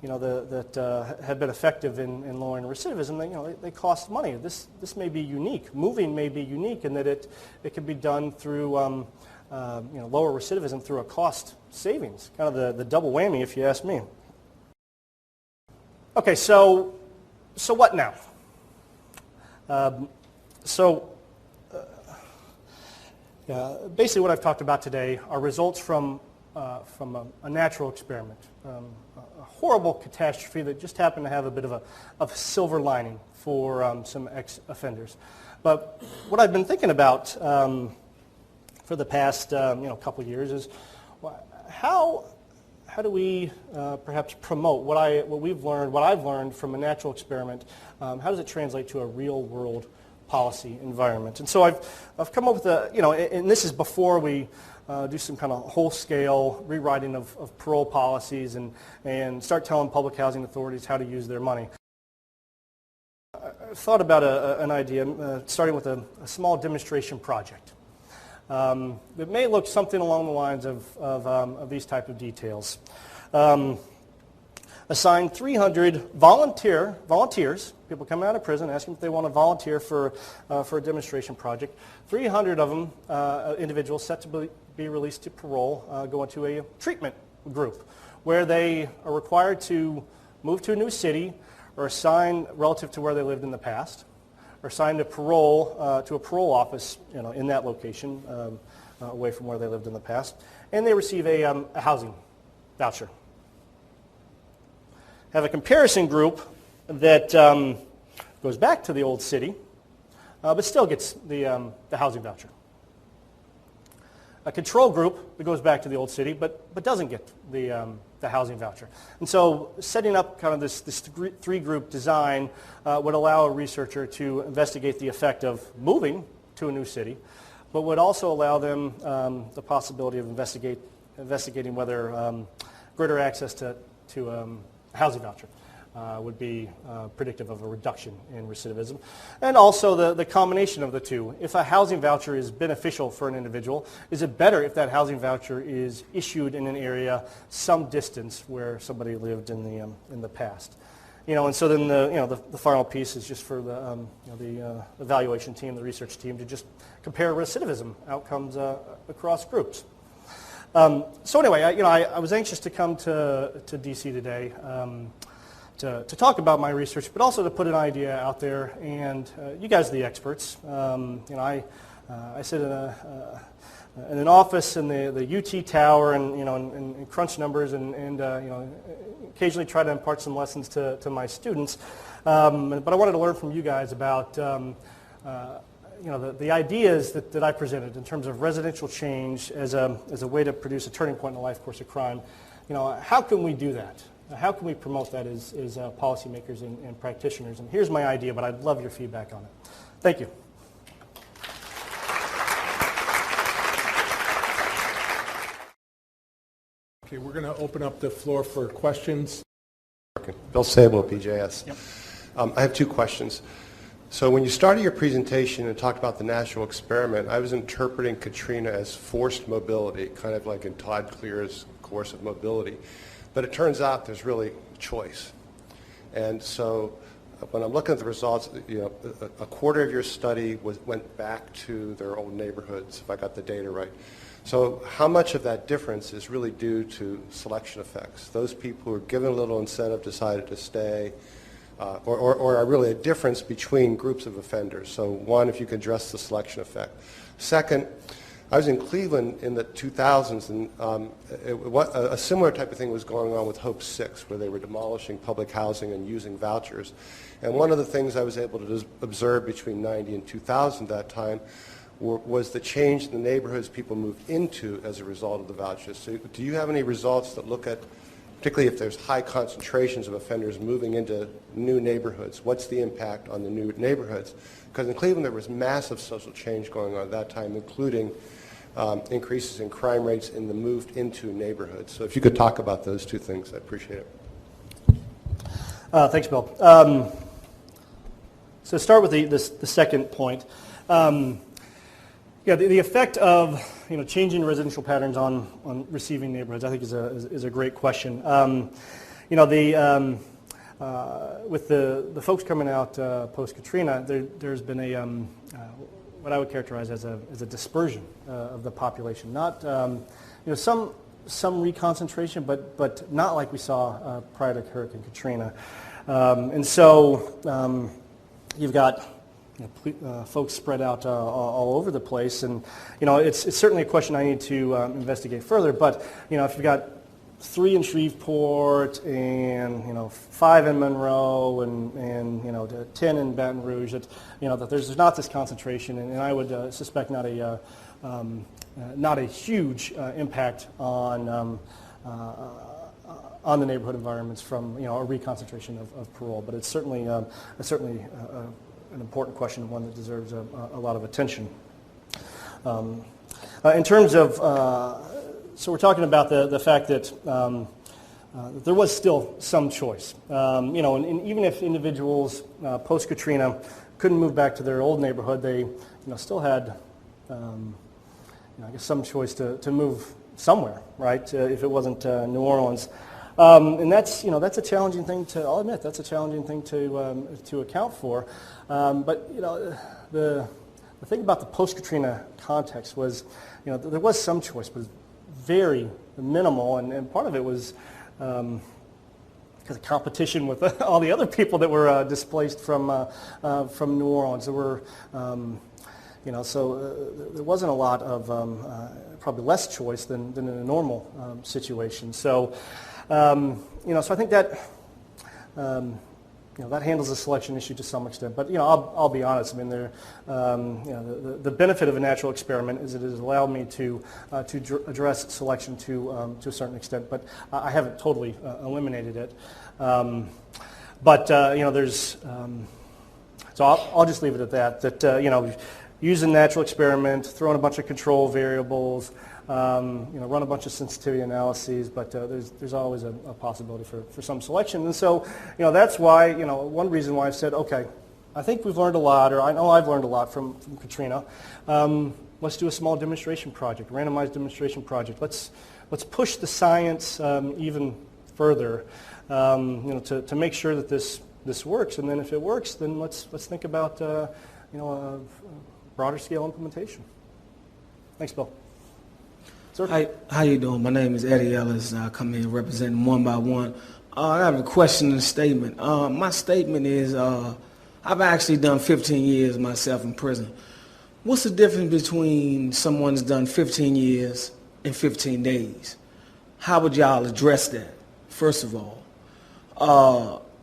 B: that have been effective in lowering recidivism, they cost money. This may be unique. Moving may be unique in that it can be done through lower recidivism through a cost savings, kind of the double whammy, if you ask me. Okay, so what now? Basically what I've talked about today are results from a natural experiment, a horrible catastrophe that just happened to have a bit of a silver lining for some ex-offenders. But what I've been thinking about for the past couple years is how do we perhaps promote what I've learned from a natural experiment? How does it translate to a real world policy environment? And so I've come up with and this is before we do some kind of whole-scale rewriting of parole policies and start telling public housing authorities how to use their money. I thought about an idea, starting with a small demonstration project. It may look something along the lines of these type of details. Assign 300 volunteers, people coming out of prison, ask them if they want to volunteer for a demonstration project. 300 of them, individuals set to be released to parole, go into a treatment group where they are required to move to a new city or assign relative to where they lived in the past, or assigned to a parole office, in that location, away from where they lived in the past, and they receive a housing voucher. have a comparison group that goes back to the old city, but still gets the housing voucher. A control group that goes back to the old city, but doesn't get the housing voucher. And so setting up kind of this three-group design would allow a researcher to investigate the effect of moving to a new city, but would also allow them the possibility of investigating whether greater access to a housing voucher would be predictive of a reduction in recidivism. And also the combination of the two. If a housing voucher is beneficial for an individual, is it better if that housing voucher is issued in an area some distance where somebody lived in the past? And so then the final piece is just for the evaluation team, the research team, to just compare recidivism outcomes across groups. So anyway, I was anxious to come to DC today to talk about my research, but also to put an idea out there, and you guys are the experts. I sit in an office in the UT Tower, and crunch numbers, and occasionally try to impart some lessons to my students. But I wanted to learn from you guys about the ideas that I presented in terms of residential change as a way to produce a turning point in the life course of crime. How can we do that? How can we promote that as policymakers and practitioners? And here's my idea, but I'd love your feedback on it. Thank you.
A: Okay, we're going to open up the floor for questions.
C: Bill Sable, BJS.
B: Yep.
C: I have two questions. So when you started your presentation and talked about the national experiment, I was interpreting Katrina as forced mobility, kind of like in Todd Clear's course of mobility. But it turns out there's really choice. And so when I'm looking at the results, a quarter of your study went back to their old neighborhoods, if I got the data right. So how much of that difference is really due to selection effects? Those people who were given a little incentive decided to stay, or are really a difference between groups of offenders. So one, if you could address the selection effect. Second, I was in Cleveland in the 2000s, and a similar type of thing was going on with Hope 6, where they were demolishing public housing and using vouchers. And one of the things I was able to observe between 90 and 2000 that time was the change in the neighborhoods people moved into as a result of the vouchers. So do you have any results that look at, particularly if there's high concentrations of offenders moving into new neighborhoods, what's the impact on the new neighborhoods? Because in Cleveland there was massive social change going on at that time, including increases in crime rates in the moved into neighborhoods. So if you could talk about those two things, I'd appreciate it.
B: Thanks, Bill. So start with the second point. The effect of changing residential patterns on receiving neighborhoods, I think, is a great question. With the folks coming out post Katrina, there's been what I would characterize as a dispersion of the population. Not some reconcentration, but not like we saw prior to Hurricane Katrina. And so you've got folks spread out all over the place, and it's certainly a question I need to investigate further. But if you've got 3 in Shreveport and 5 in Monroe and 10 in Baton Rouge, that there's not this concentration, and I would suspect not a huge impact on the neighborhood environments from a reconcentration of parole. But it's certainly an important question, one that deserves a lot of attention. In terms of, so we're talking about the fact that there was still some choice. And even if individuals post-Katrina couldn't move back to their old neighborhood, they still had, I guess, some choice to move somewhere, right? If it wasn't New Orleans. And that's a challenging thing I'll admit, that's a challenging thing to account for. But the thing about the post-Katrina context was, there was some choice, but very minimal, and part of it was because of competition with all the other people that were displaced from New Orleans. There were, so there wasn't a lot of probably less choice than in a normal situation. So. So I think that that handles the selection issue to some extent. But I'll be honest. I mean, the benefit of a natural experiment is it has allowed me to address selection to a certain extent. But I haven't totally eliminated it. There's so I'll just leave it at that. That using natural experiment, throwing a bunch of control variables. Run a bunch of sensitivity analyses, but there's always a possibility for some selection. And so, that's why, one reason why I've said, okay, I think we've learned a lot, or I know I've learned a lot from Katrina. Let's do a small demonstration project, randomized demonstration project. Let's push the science even further, to make sure that this works. And then if it works, then let's think about, a broader scale implementation. Thanks, Bill.
D: How you doing? My name is Eddie Ellis. I come here representing One by One. I have a question and a statement. My statement is I've actually done 15 years myself in prison. What's the difference between someone's done 15 years and 15 days? How would y'all address that, first of all?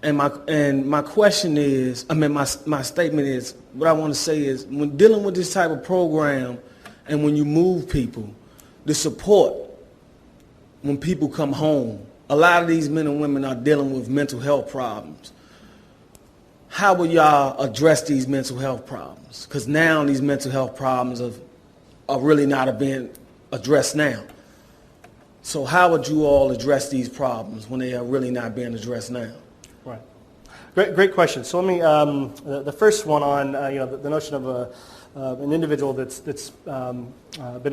D: And my question is, my statement is, what I want to say is, when dealing with this type of program and when you move people, the support when people come home, a lot of these men and women are dealing with mental health problems. How will y'all address these mental health problems? Because now these mental health problems are really not being addressed now. So how would you all address these problems when they are really not being addressed now?
B: Right. Great question. So let me, the first one on the notion of an individual that's been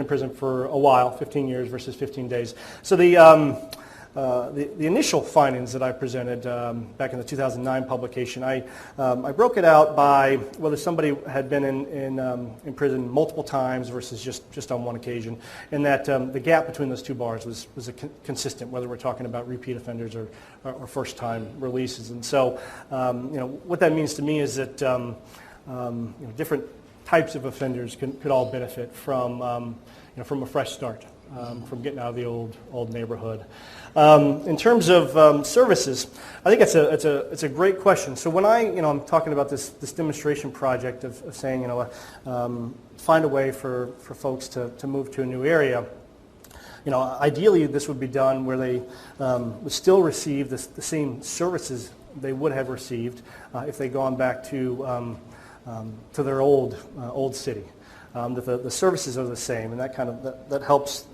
B: in prison for a while, 15 years versus 15 days. So the initial findings that I presented back in the 2009 publication, I broke it out by whether somebody had been in prison multiple times versus just on one occasion, and that the gap between those two bars was consistent, whether we're talking about repeat offenders or first-time releases. And so, what that means to me is that different types of offenders could all benefit from a fresh start, from getting out of the old neighborhood. In terms of services, I think it's a great question. So when I'm talking about this demonstration project of saying find a way for folks to move to a new area. Ideally this would be done where they would still receive the same services they would have received if they'd gone back to their old city. That the services are the same, and that helps.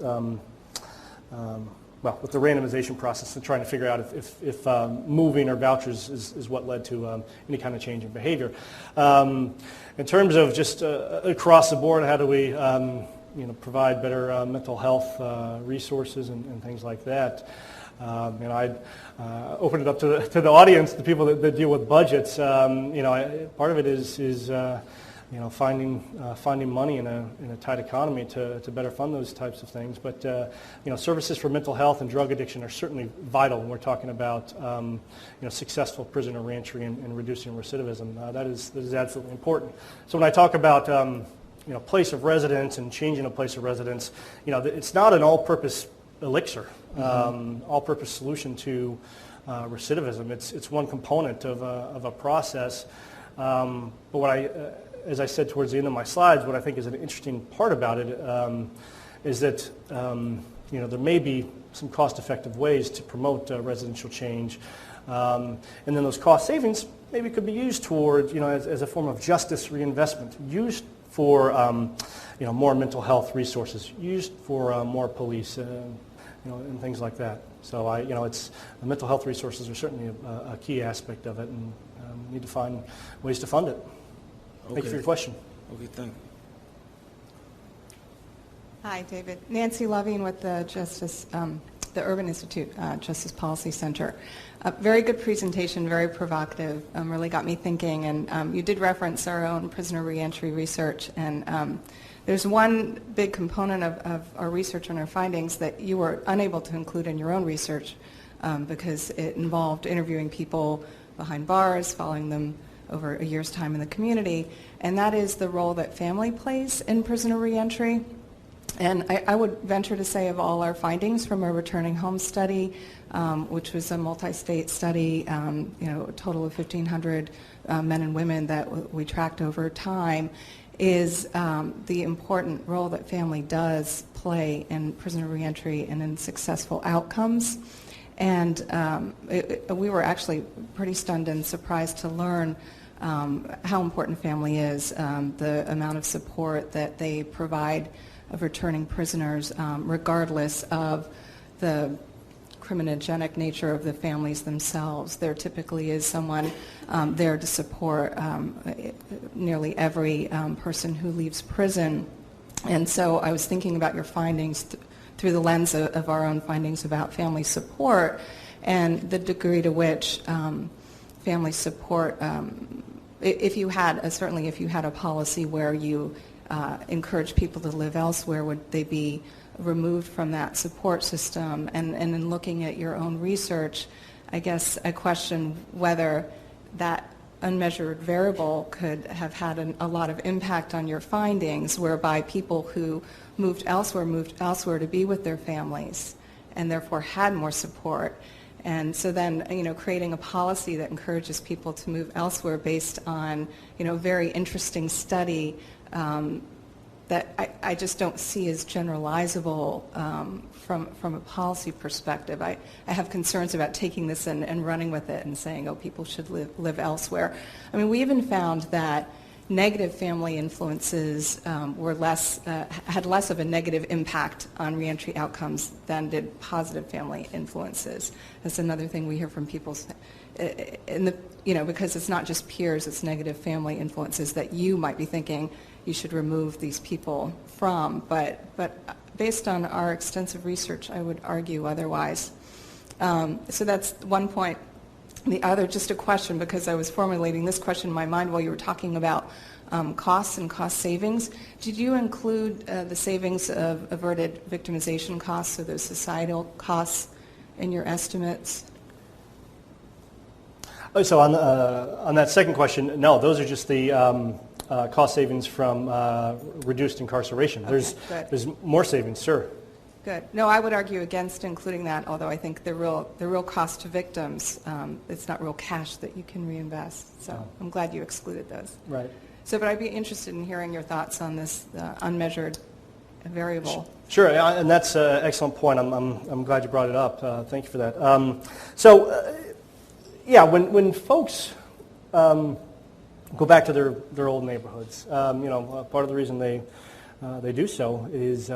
B: With the randomization process and trying to figure out if moving or vouchers is what led to any kind of change in behavior. In terms of just across the board, how do we provide better mental health resources and things like that? I'd open it up to the audience, the people that deal with budgets. Part of it is finding money in a tight economy to better fund those types of things. But services for mental health and drug addiction are certainly vital when we're talking about successful prisoner reentry and reducing recidivism. That is absolutely important. So when I talk about place of residence and changing a place of residence, it's not an all-purpose elixir, all-purpose solution to recidivism. It's one component of a process. But what as I said towards the end of my slides, what I think is an interesting part about it is that there may be some cost-effective ways to promote residential change, and then those cost savings maybe could be used toward as a form of justice reinvestment, used for more mental health resources, used for more police, and things like that. So the mental health resources are certainly a key aspect of it, and we need to find ways to fund it. Thank you for your question.
D: Okay, thank you.
E: Hi, David. Nancy Loving with the Urban Institute Justice Policy Center. Very good presentation, very provocative, really got me thinking. And you did reference our own prisoner reentry research. And there's one big component of our research and our findings that you were unable to include in your own research because it involved interviewing people behind bars, following them over a year's time in the community, and that is the role that family plays in prisoner reentry. And I would venture to say of all our findings from our returning home study, which was a multi-state study, a total of 1,500 men and women that we tracked over time, is the important role that family does play in prisoner reentry and in successful outcomes. And we were actually pretty stunned and surprised to learn how important family is, the amount of support that they provide of returning prisoners, regardless of the criminogenic nature of the families themselves. There typically is someone there to support nearly every person who leaves prison. And so I was thinking about your findings through the lens of our own findings about family support and the degree to which family support, certainly if you had a policy where you encourage people to live elsewhere, would they be removed from that support system? And in looking at your own research, I guess I question whether that unmeasured variable could have had a lot of impact on your findings, whereby people who moved elsewhere to be with their families and therefore had more support. And so then, creating a policy that encourages people to move elsewhere based on, very interesting study that I just don't see as generalizable from a policy perspective. I have concerns about taking this and running with it and saying, oh, people should live elsewhere. I mean, we even found that negative family influences had less of a negative impact on reentry outcomes than did positive family influences. That's another thing we hear from people, because it's not just peers, it's negative family influences that you might be thinking you should remove these people from. But based on our extensive research, I would argue otherwise. So that's one point. The other, just a question, because I was formulating this question in my mind while you were talking about costs and cost savings. Did you include the savings of averted victimization costs, so those societal costs, in your estimates?
B: So on that second question, no, those are just the cost savings from reduced incarceration.
E: Okay,
B: there's more savings, sure.
E: Good. No, I would argue against including that, although I think the real cost to victims, it's not real cash that you can reinvest. So I'm glad you excluded those.
B: Right.
E: So, but I'd be interested in hearing your thoughts on this unmeasured variable.
B: Sure, and that's an excellent point. I'm glad you brought it up. Thank you for that. When folks go back to their old neighborhoods, part of the reason they do so is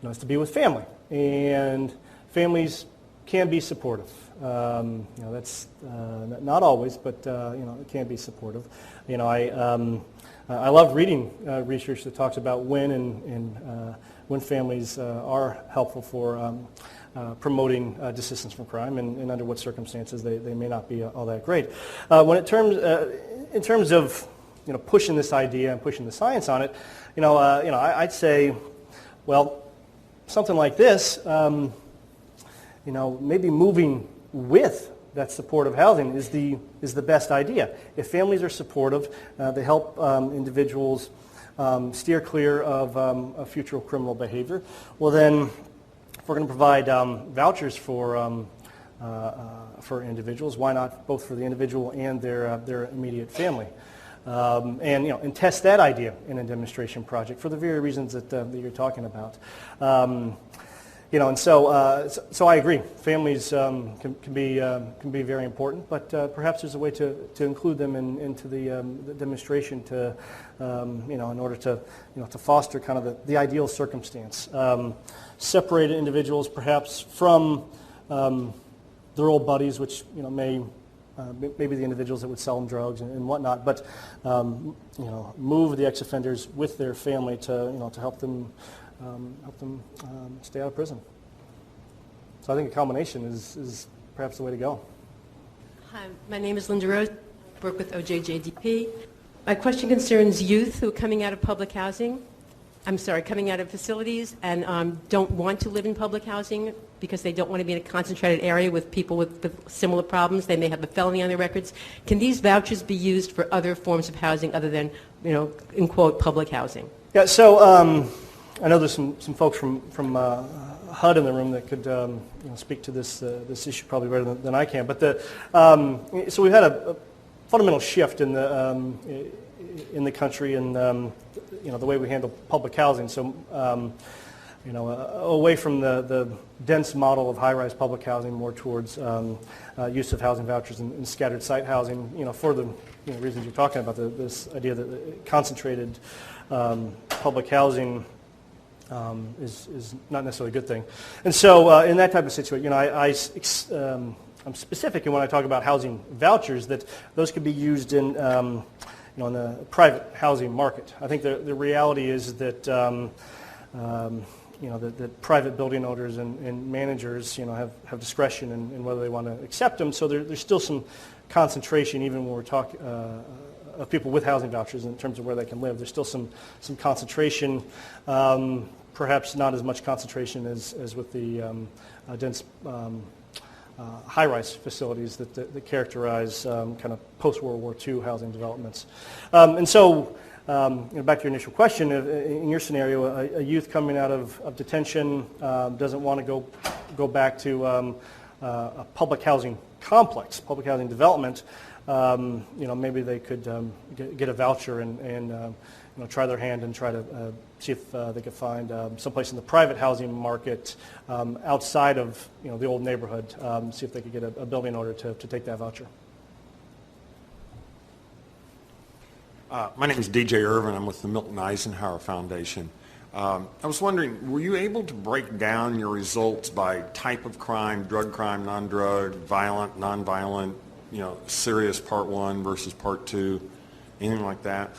B: is to be with family, and families can be supportive. That's not always, but it can be supportive. I love reading research that talks about when families are helpful for promoting desistance from crime, and under what circumstances they may not be all that great. In terms of pushing this idea and pushing the science on it, I'd say, well, something like this, maybe moving with that supportive housing is the best idea. If families are supportive, they help individuals steer clear of future criminal behavior. Well, then, if we're going to provide vouchers for individuals, why not both for the individual and their immediate family? And test that idea in a demonstration project for the very reasons that you're talking about. So I agree. Families can be very important, but perhaps there's a way to include them into the demonstration to in order to foster kind of the ideal circumstance. Separate individuals perhaps from their old buddies, which maybe the individuals that would sell them drugs and whatnot, but move the ex-offenders with their family to help them stay out of prison. So I think a combination is perhaps the way to go.
F: Hi, my name is Linda Rose. I work with OJJDP. My question concerns youth who are coming out of coming out of facilities and don't want to live in public housing because they don't want to be in a concentrated area with people with similar problems. They may have a felony on their records. Can these vouchers be used for other forms of housing other than, in quote, public housing?
B: Yeah, so I know there's some folks from HUD in the room that could speak to this issue probably better than I can. But so we've had a fundamental shift in the country and the way we handle public housing. So away from the dense model of high-rise public housing, more towards use of housing vouchers and scattered site housing. For the reasons you're talking about, this idea that concentrated public housing is not necessarily a good thing. And so in that type of situation, I'm specific in when I talk about housing vouchers that those could be used in in the private housing market. I think the reality is that that private building owners and managers have discretion in whether they want to accept them. So there's still some concentration, even when we're talking of people with housing vouchers in terms of where they can live. There's still some concentration, perhaps not as much concentration as with the dense high-rise facilities that characterize kind of post-World War II housing developments. And so, back to your initial question, in your scenario, a youth coming out of detention doesn't want to go back to a public housing complex, public housing development. Maybe they could get a voucher and try their hand and try to see if they could find someplace in the private housing market outside of the old neighborhood, see if they could get a building owner to take that voucher.
G: My name is DJ Irvin. I'm with the Milton Eisenhower Foundation. I was wondering, were you able to break down your results by type of crime, drug crime, non-drug, violent, non-violent, serious part 1 versus part 2, anything like that?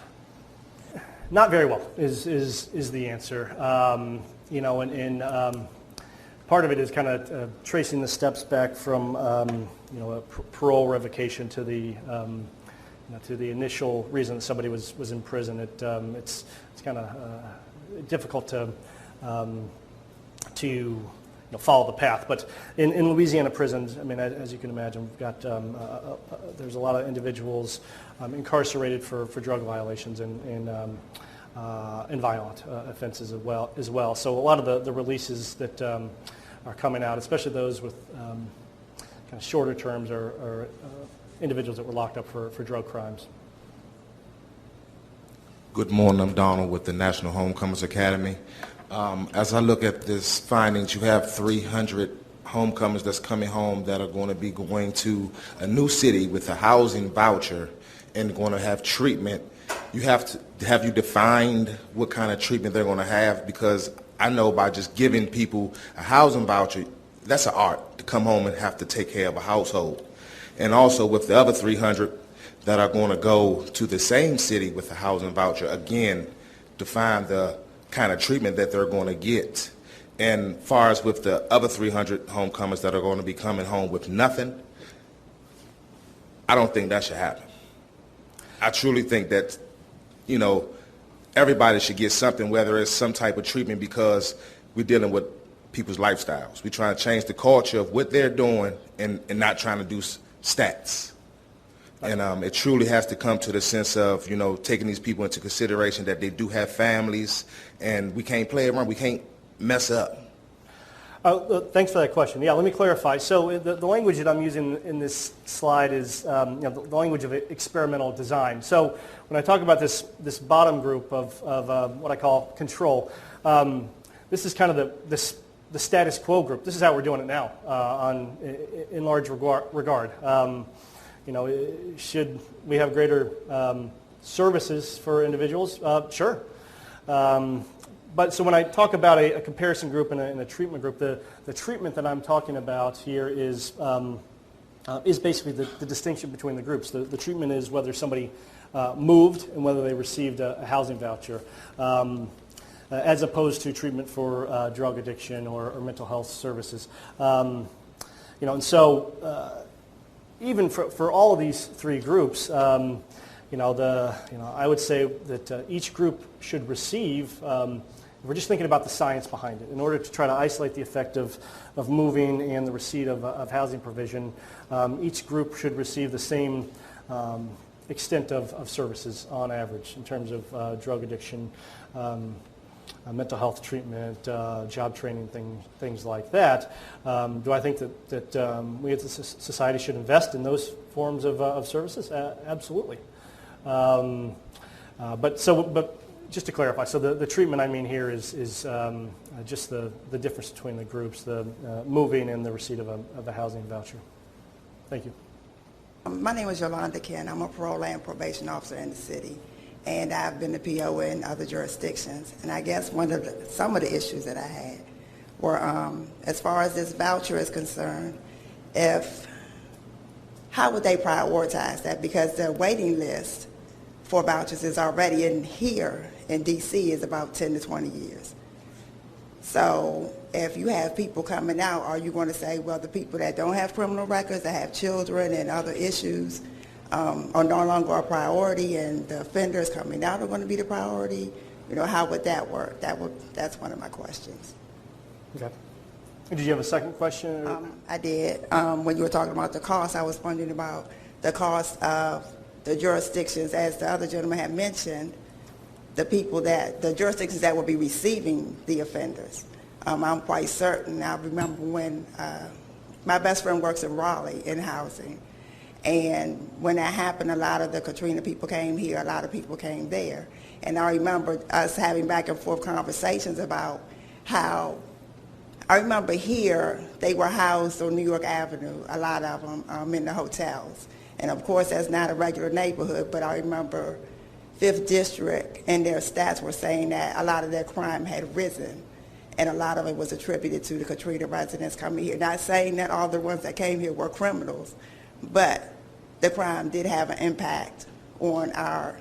B: Not very well is the answer. Part of it is kind of tracing the steps back from a parole revocation to the initial reason that somebody was in prison. It's kind of difficult to follow the path. But in Louisiana prisons, I mean, as you can imagine, we've got there's a lot of individuals incarcerated for drug violations and violent offenses as well. So a lot of the releases that are coming out, especially those with kind of shorter terms, are individuals that were locked up for drug crimes.
H: Good morning, I'm Donald with the National Homecomers Academy. As I look at this findings, you have 300 homecomers that's coming home that are going to be going to a new city with a housing voucher and going to have treatment. You have you defined what kind of treatment they're going to have? Because I know by just giving people a housing voucher, that's an art to come home and have to take care of a household. And also with the other 300 that are going to go to the same city with a housing voucher, again, define the kind of treatment that they're going to get. And far as with the other 300 homecomers that are going to be coming home with nothing, I don't think that should happen. I truly think that, everybody should get something, whether it's some type of treatment, because we're dealing with people's lifestyles. We're trying to change the culture of what they're doing and not trying to do stats. And it truly has to come to the sense of, taking these people into consideration that they do have families, and we can't play around. We can't mess up.
B: Thanks for that question. Yeah, let me clarify. So the language that I'm using in this slide is the language of experimental design. So when I talk about this bottom group of what I call control, this is kind of the status quo group. This is how we're doing it now in large regard. Should we have greater services for individuals? Sure. But so when I talk about a comparison group and a treatment group, the treatment that I'm talking about here is basically the distinction between the groups. The treatment is whether somebody moved and whether they received a housing voucher, as opposed to treatment for drug addiction or mental health services. And so even for all of these three groups, I would say that each group should receive. We're just thinking about the science behind it. In order to try to isolate the effect of moving and the receipt of housing provision, each group should receive the same extent of services on average in terms of drug addiction, mental health treatment, job training, things like that. Do I think that we as a society should invest in those forms of services? Absolutely. But just to clarify, so the treatment I mean here is just the difference between the groups, the moving and the receipt of a housing voucher. Thank you.
I: My name is Yolanda Ken. I'm a parole and probation officer in the city, and I've been a PO in other jurisdictions. And I guess some of the issues that I had were, as far as this voucher is concerned, how would they prioritize that? Because the waiting list for vouchers is already in here in D.C. is about 10 to 20 years. So if you have people coming out, are you going to say, well, the people that don't have criminal records, that have children and other issues are no longer a priority, and the offenders coming out are going to be the priority? You know, how would that work? That's one of my questions.
B: Okay. Did you have a second question?
I: I did. When you were talking about the cost, I was wondering about the cost of the jurisdictions, as the other gentleman had mentioned, the jurisdictions that will be receiving the offenders. I'm quite certain. I remember when my best friend works in Raleigh in housing, and when that happened, a lot of the Katrina people came here, a lot of people came there. And I remember us having back and forth conversations about how, I remember here, they were housed on New York Avenue, a lot of them in the hotels. And of course, that's not a regular neighborhood, but I remember 5th District and their stats were saying that a lot of their crime had risen, and a lot of it was attributed to the Katrina residents coming here. Not saying that all the ones that came here were criminals, but the crime did have an impact on our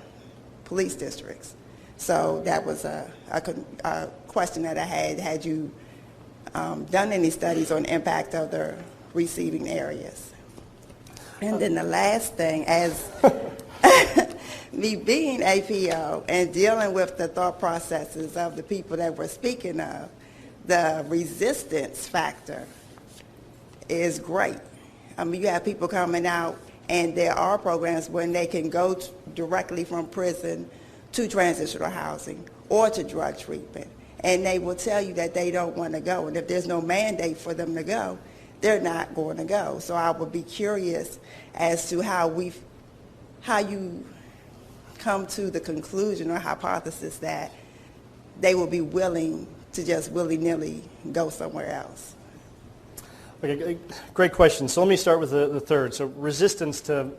I: police districts. So that was a question that I had. Had you done any studies on the impact of the receiving areas? And then the last thing, as me being APO and dealing with the thought processes of the people that we're speaking of, the resistance factor is great. I mean, you have people coming out, and there are programs when they can go directly from prison to transitional housing or to drug treatment, and they will tell you that they don't want to go. And if there's no mandate for them to go, they're not going to go. So I would be curious as to how you come to the conclusion or hypothesis that they will be willing to just willy-nilly go somewhere else.
B: Okay, great question. So let me start with the third. So resistance to,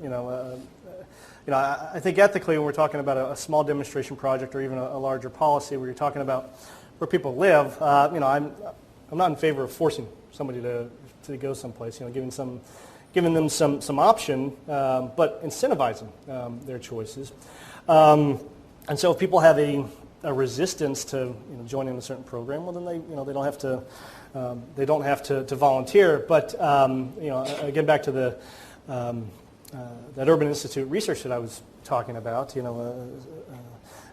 B: I think ethically when we're talking about a small demonstration project or even a larger policy where you're talking about where people live, I'm not in favor of forcing somebody to go someplace, giving them some option, but incentivizing their choices. And so if people have a resistance to joining a certain program, well then they don't have to volunteer. But again, back to that Urban Institute research that I was talking about,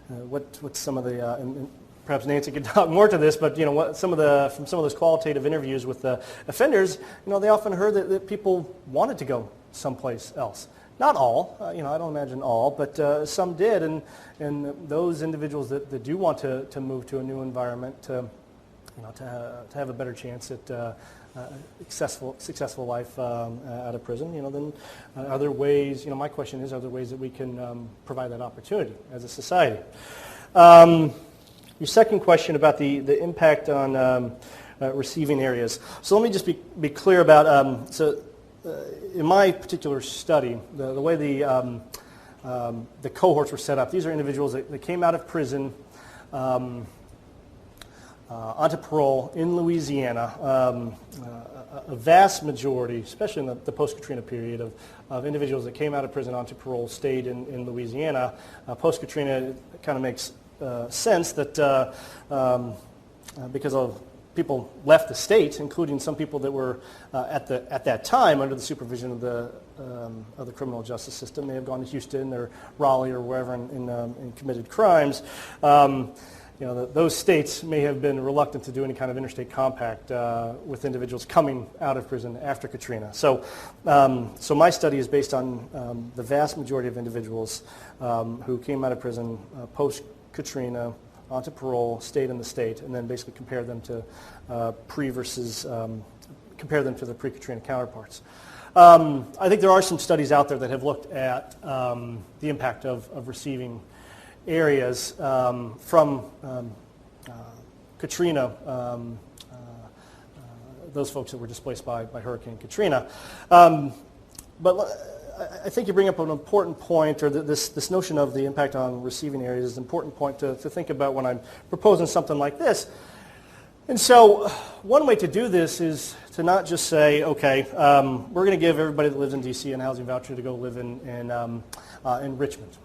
B: what's some of the and perhaps Nancy could talk more to this, but from some of those qualitative interviews with the offenders, they often heard that people wanted to go someplace else. Not all, I don't imagine all, but some did, and those individuals that do want to move to a new environment, to have a better chance at successful life out of prison, then are there ways? My question is, are there ways that we can provide that opportunity as a society? Your second question about the impact on receiving areas. So let me just be clear about in my particular study, the way the cohorts were set up. These are individuals that came out of prison onto parole in Louisiana. A vast majority, especially in the post-Katrina period, of individuals that came out of prison onto parole stayed in Louisiana. Post-Katrina, it kind of makes sense that because of people left the state, including some people that were at that time under the supervision of the criminal justice system, may have gone to Houston or Raleigh or wherever and committed crimes. Those states may have been reluctant to do any kind of interstate compact with individuals coming out of prison after Katrina. So my study is based on the vast majority of individuals who came out of prison post-Katrina, onto parole, stayed in the state, and then basically compare them to compare them to the pre-Katrina counterparts. I think there are some studies out there that have looked at the impact of receiving areas from Katrina, those folks that were displaced by Hurricane Katrina. But I think you bring up an important point, or this notion of the impact on receiving areas is an important point to think about when I'm proposing something like this. And so one way to do this is to not just say, okay, we're going to give everybody that lives in D.C. a housing voucher to go live in Richmond.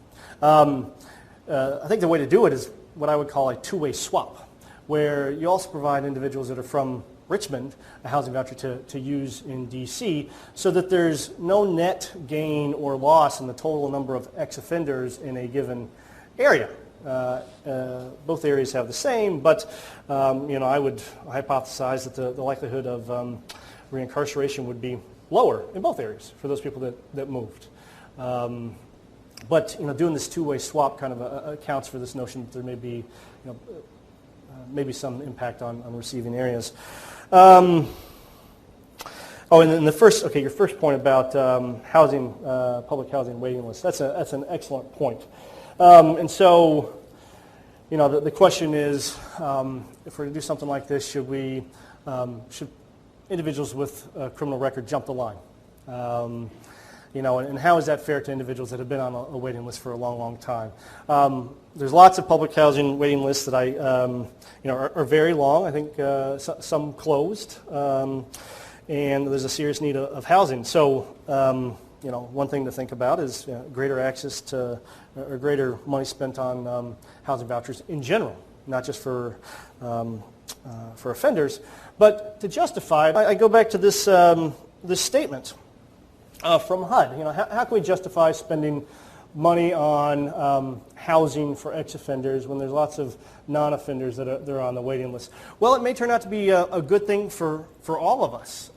B: I think the way to do it is what I would call a two-way swap, where you also provide individuals that are from Richmond a housing voucher to use in D.C. so that there's no net gain or loss in the total number of ex-offenders in a given area. Both areas have the same, but I would hypothesize that the likelihood of reincarceration would be lower in both areas for those people that moved. But doing this two-way swap kind of accounts for this notion that there may be maybe some impact on receiving areas. And then your first point about housing, public housing waiting lists. That's an excellent point. And so, the question is, if we're to do something like this, should individuals with a criminal record jump the line? And how is that fair to individuals that have been on a waiting list for a long, long time? There's lots of public housing waiting lists that are very long. I think some closed, and there's a serious need of housing. So, one thing to think about is greater access to or greater money spent on housing vouchers in general, not just for offenders, but to justify it. I go back to this statement from HUD. How can we justify spending money on housing for ex-offenders when there's lots of non-offenders that are on the waiting list? Well, it may turn out to be a good thing for all of us.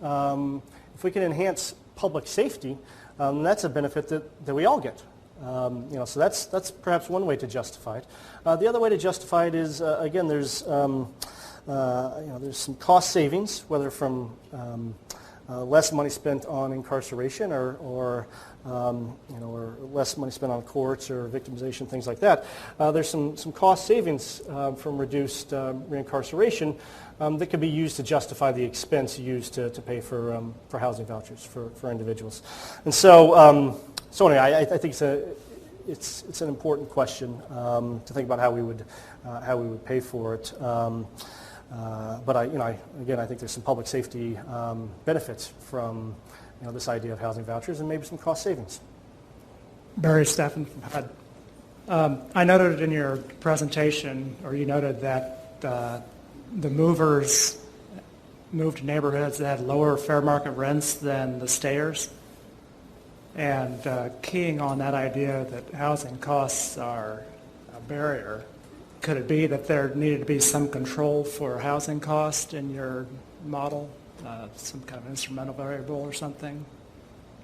B: If we can enhance public safety, that's a benefit that we all get. So that's perhaps one way to justify it. The other way to justify it is again, there's some cost savings, whether from less money spent on incarceration or less money spent on courts or victimization, things like that. There's some cost savings from reduced reincarceration that could be used to justify the expense used to pay for housing vouchers for individuals. And so, anyway, I think it's an important question to think about how we would pay for it. But I think there's some public safety benefits from this idea of housing vouchers and maybe some cost savings.
J: Barry Steffen from HUD. I noted in your presentation, or you noted that the movers moved to neighborhoods that had lower fair market rents than the stayers. And keying on that idea that housing costs are a barrier, could it be that there needed to be some control for housing cost in your model, some kind of instrumental variable or something?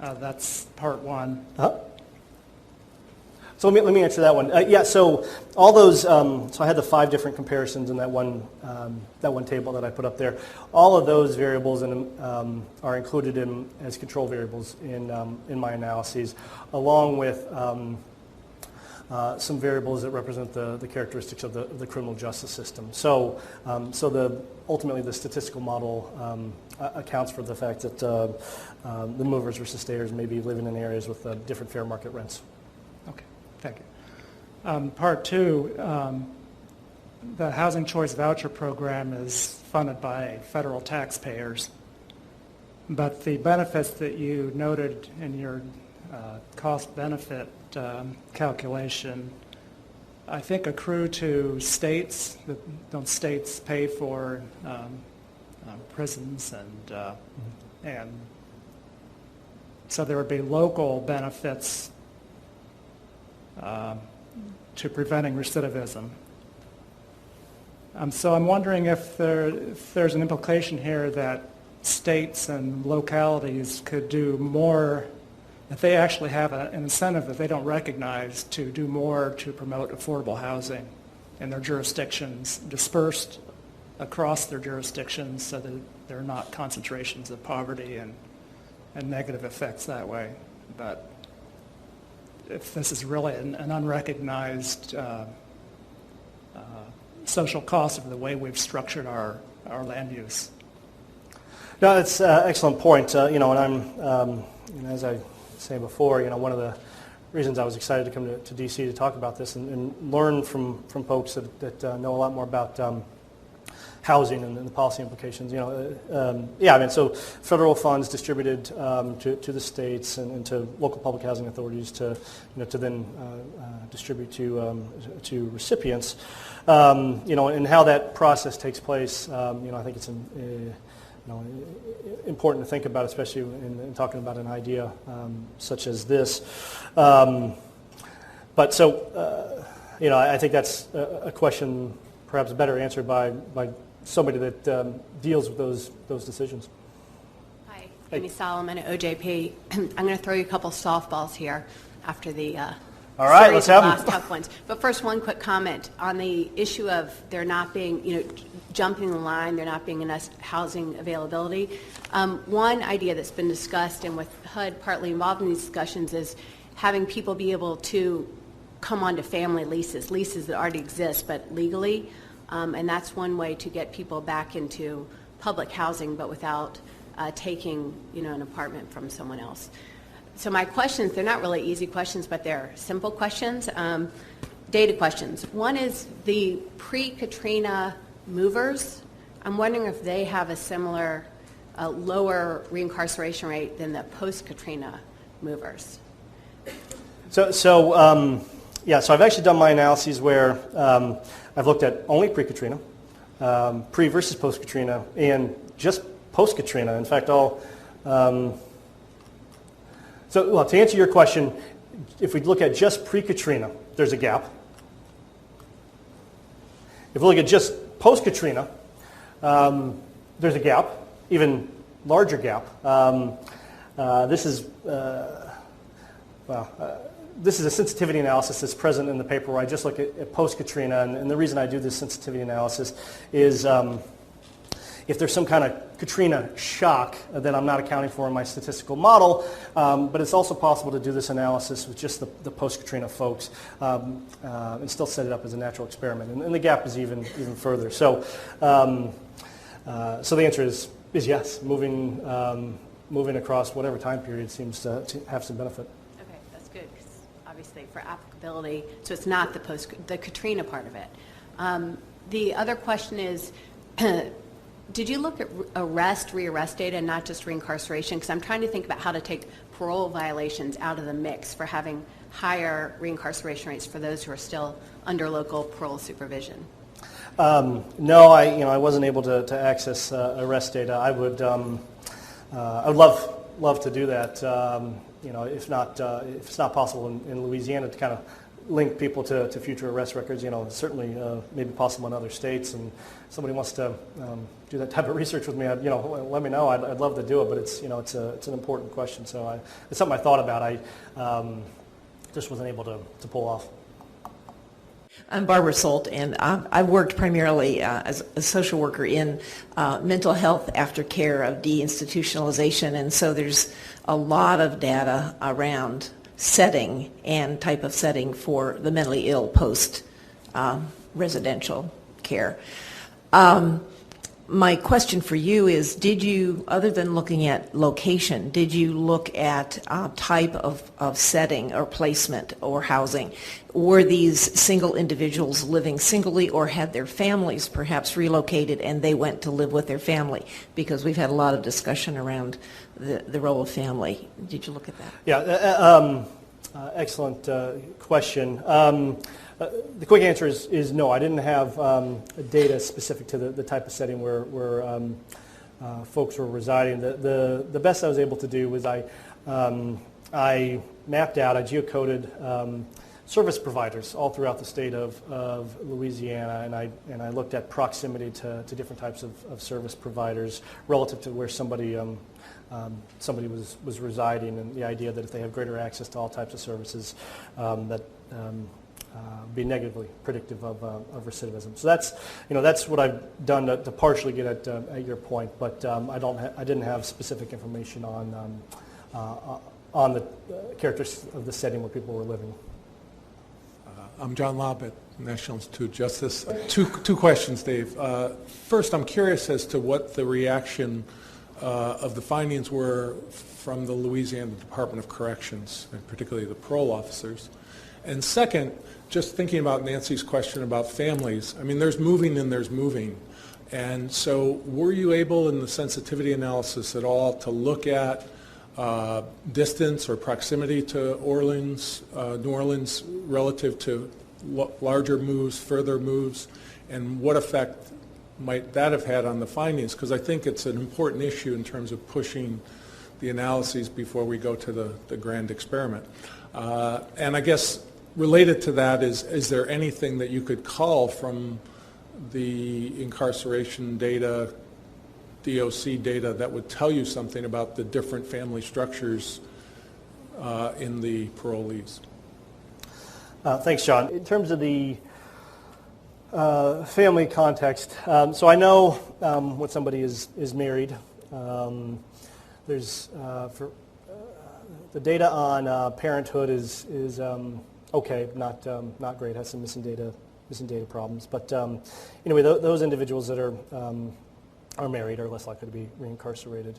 J: That's part one.
B: So let me answer that one. So all those. So I had the 5 different comparisons in that one table that I put up there. All of those variables are included as control variables in my analyses, along with some variables that represent the characteristics of the criminal justice system. So ultimately the statistical model accounts for the fact that the movers versus stayers may be living in areas with different fair market rents.
J: Okay, thank you. Part 2, the Housing Choice Voucher Program is funded by federal taxpayers, but the benefits that you noted in your cost-benefit calculation, I think, accrue to states. Don't states pay for prisons and so there would be local benefits to preventing recidivism. So I'm wondering if there's an implication here that states and localities could do more, if they actually have an incentive that they don't recognize to do more to promote affordable housing. in their jurisdictions dispersed across their jurisdictions so that there are not concentrations of poverty and negative effects that way. But if this is really an unrecognized social cost of the way we've structured our land use.
B: No, that's an excellent point. And I'm, as I say before, one of the reasons I was excited to come to DC to talk about this and learn from folks that know a lot more about housing and the policy implications. So federal funds distributed to the states and to local public housing authorities to then distribute to recipients. And how that process takes place. I think it's important to think about, especially in talking about an idea such as this. I think that's a question perhaps better answered by somebody that deals with those decisions.
K: Hi, Amy Solomon at OJP. I'm going to throw you a couple softballs here after the
B: all right,
K: series
B: let's have
K: of last
B: them.
K: tough ones. But first, one quick comment on the issue of there not being, jumping the line, there not being enough housing availability. One idea that's been discussed and with HUD partly involved in these discussions is having people be able to come onto family leases that already exist but legally. And that's one way to get people back into public housing, but without taking, an apartment from someone else. So my questions, they're not really easy questions, but they're simple questions, data questions. One is the pre-Katrina movers. I'm wondering if they have a similar lower reincarceration rate than the post-Katrina movers.
B: So I've actually done my analyses where I've looked at only pre-Katrina, pre versus post-Katrina, and just post-Katrina. In fact, to answer your question, if we look at just pre-Katrina, there's a gap. If we look at just post-Katrina, there's a gap, even larger gap. This is a sensitivity analysis that's present in the paper where I just look at post-Katrina, and the reason I do this sensitivity analysis is if there's some kind of Katrina shock that I'm not accounting for in my statistical model, but it's also possible to do this analysis with just the post-Katrina folks and still set it up as a natural experiment, and the gap is even further. So the answer is yes, moving across whatever time period seems to have some benefit.
K: Okay, that's good, because obviously for applicability, so it's not the Katrina part of it. The other question is, did you look at rearrest data and not just reincarceration? Because I'm trying to think about how to take parole violations out of the mix for having higher reincarceration rates for those who are still under local parole supervision.
B: No, I wasn't able to access arrest data. I would love to do that. If it's not possible in Louisiana to kind of link people to future arrest records, certainly maybe possible in other states. And if somebody wants to do that type of research with me, let me know. I'd love to do it, but it's an important question. So it's something I thought about. I just wasn't able to pull off.
L: I'm Barbara Solt, and I've worked primarily as a social worker in mental health aftercare of deinstitutionalization, and so there's a lot of data around setting and type of setting for the mentally ill post residential care. My question for you is, did you, other than looking at location, did you look at type of setting or placement or housing? Were these single individuals living singly, or had their families perhaps relocated and they went to live with their family? Because we've had a lot of discussion around the role of family. Did you look at that?
B: Yeah, excellent question. The quick answer is no. I didn't have data specific to the type of setting where folks were residing. The best I was able to do was I mapped out, I geocoded service providers all throughout the state of Louisiana, and I looked at proximity to different types of service providers relative to where somebody was residing, and the idea that if they have greater access to all types of services, be negatively predictive of recidivism. So that's what I've done to partially get at your point, but I didn't have specific information on the characteristics of the setting where people were living.
A: I'm John Lobb at National Institute of Justice. Two questions, Dave. First, I'm curious as to what the reaction of the findings were from the Louisiana Department of Corrections, and particularly the parole officers. And second, just thinking about Nancy's question about families, I mean, there's moving and there's moving. And so were you able in the sensitivity analysis at all to look at distance or proximity to New Orleans relative to larger moves, further moves, and what effect might that have had on the findings? Because I think it's an important issue in terms of pushing the analyses before we go to the grand experiment. And I guess related to that is there anything that you could call from the incarceration data, DOC data, that would tell you something about the different family structures in the parolees?
B: Thanks, John. In terms of the family context, so I know when somebody is married. There's for the data on parenthood is okay, not great. Has some missing data problems. But anyway, those individuals that are married are less likely to be reincarcerated.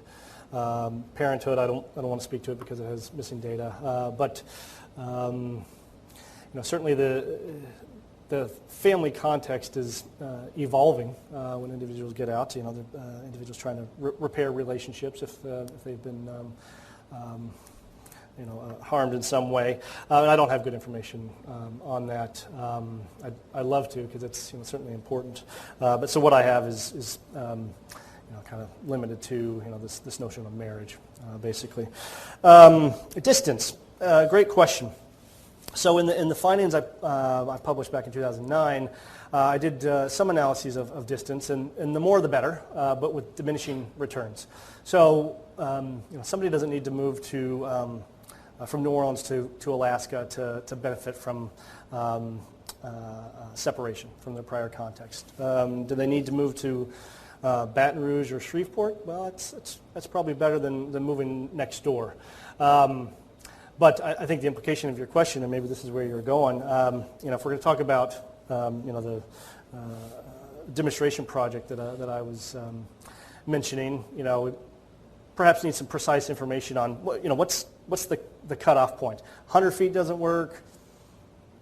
B: Parenthood, I don't want to speak to it because it has missing data. But certainly the family context is evolving when individuals get out. The individuals trying to repair relationships if they've been harmed in some way. I don't have good information on that. I'd love to because it's certainly important. But so what I have is kind of limited to this notion of marriage, basically. Distance, great question. So in the findings I published back in 2009, I did some analyses of distance, and the more the better, but with diminishing returns. So somebody doesn't need to move from New Orleans to Alaska to benefit from separation from their prior context. Do they need to move to Baton Rouge or Shreveport? Well, that's probably better than moving next door. But I think the implication of your question, and maybe this is where you're going, if we're going to talk about the demonstration project that I was mentioning, we perhaps need some precise information on what's the cutoff point. 100 feet doesn't work.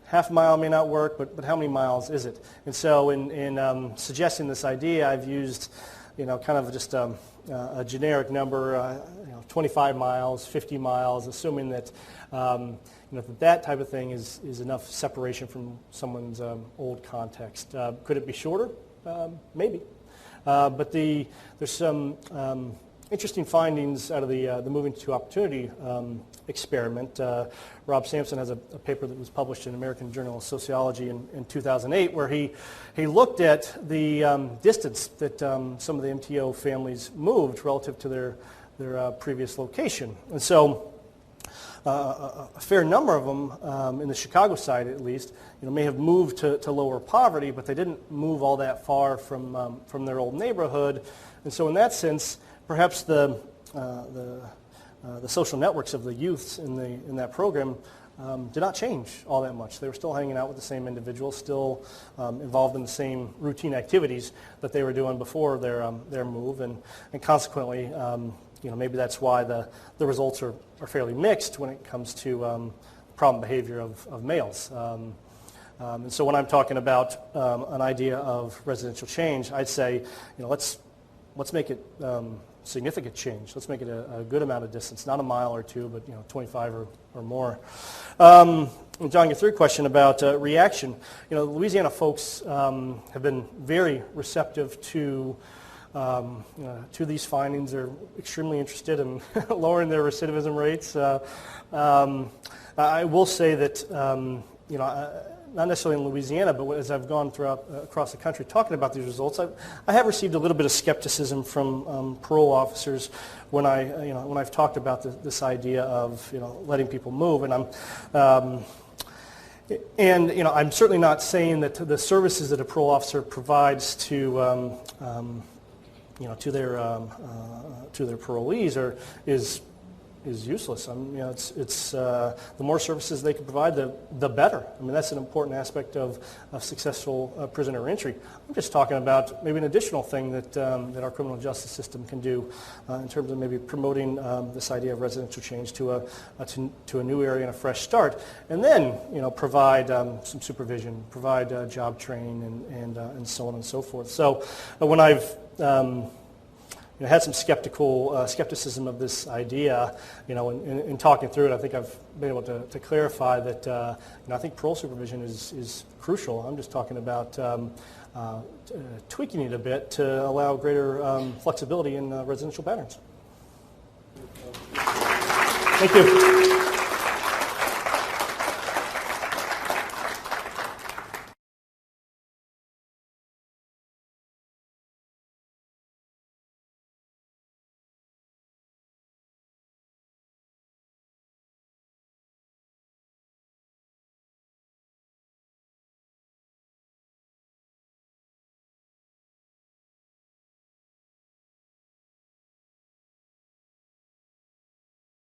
B: Half a mile may not work, but how many miles is it? And so in suggesting this idea, I've used kind of just a generic number, 25 miles, 50 miles, assuming that that type of thing is enough separation from someone's old context. Could it be shorter? Maybe. But there's some interesting findings out of the Moving to Opportunity experiment. Rob Sampson has a paper that was published in American Journal of Sociology in 2008 where he looked at the distance that some of the MTO families moved relative to their previous location. And so a fair number of them, in the Chicago side at least, may have moved to lower poverty, but they didn't move all that far from their old neighborhood. And so in that sense, perhaps the social networks of the youths in that program did not change all that much. They were still hanging out with the same individuals, still involved in the same routine activities that they were doing before their move, and consequently, maybe that's why the results are fairly mixed when it comes to problem behavior of males. And so when I'm talking about an idea of residential change, I'd say, let's make it significant change. Let's make it a good amount of distance, not a mile or two, but 25 or more. And John, your third question about reaction. Louisiana folks have been very receptive to these findings. They're extremely interested in lowering their recidivism rates. I will say that not necessarily in Louisiana, but as I've gone across the country talking about these results, I have received a little bit of skepticism from parole officers when I've talked about this idea of letting people move, and And I'm certainly not saying that the services that a parole officer provides to to their parolees is useless. It's the more services they can provide, the better. I mean, that's an important aspect of successful prisoner entry. I'm just talking about maybe an additional thing that our criminal justice system can do in terms of maybe promoting this idea of residential change to a new area and a fresh start, and then provide some supervision, provide job training, and so on and so forth. So when I've had some skepticism of this idea, in talking through it, I think I've been able to clarify that I think parole supervision is crucial. I'm just talking about tweaking it a bit to allow greater flexibility in residential patterns. Thank you.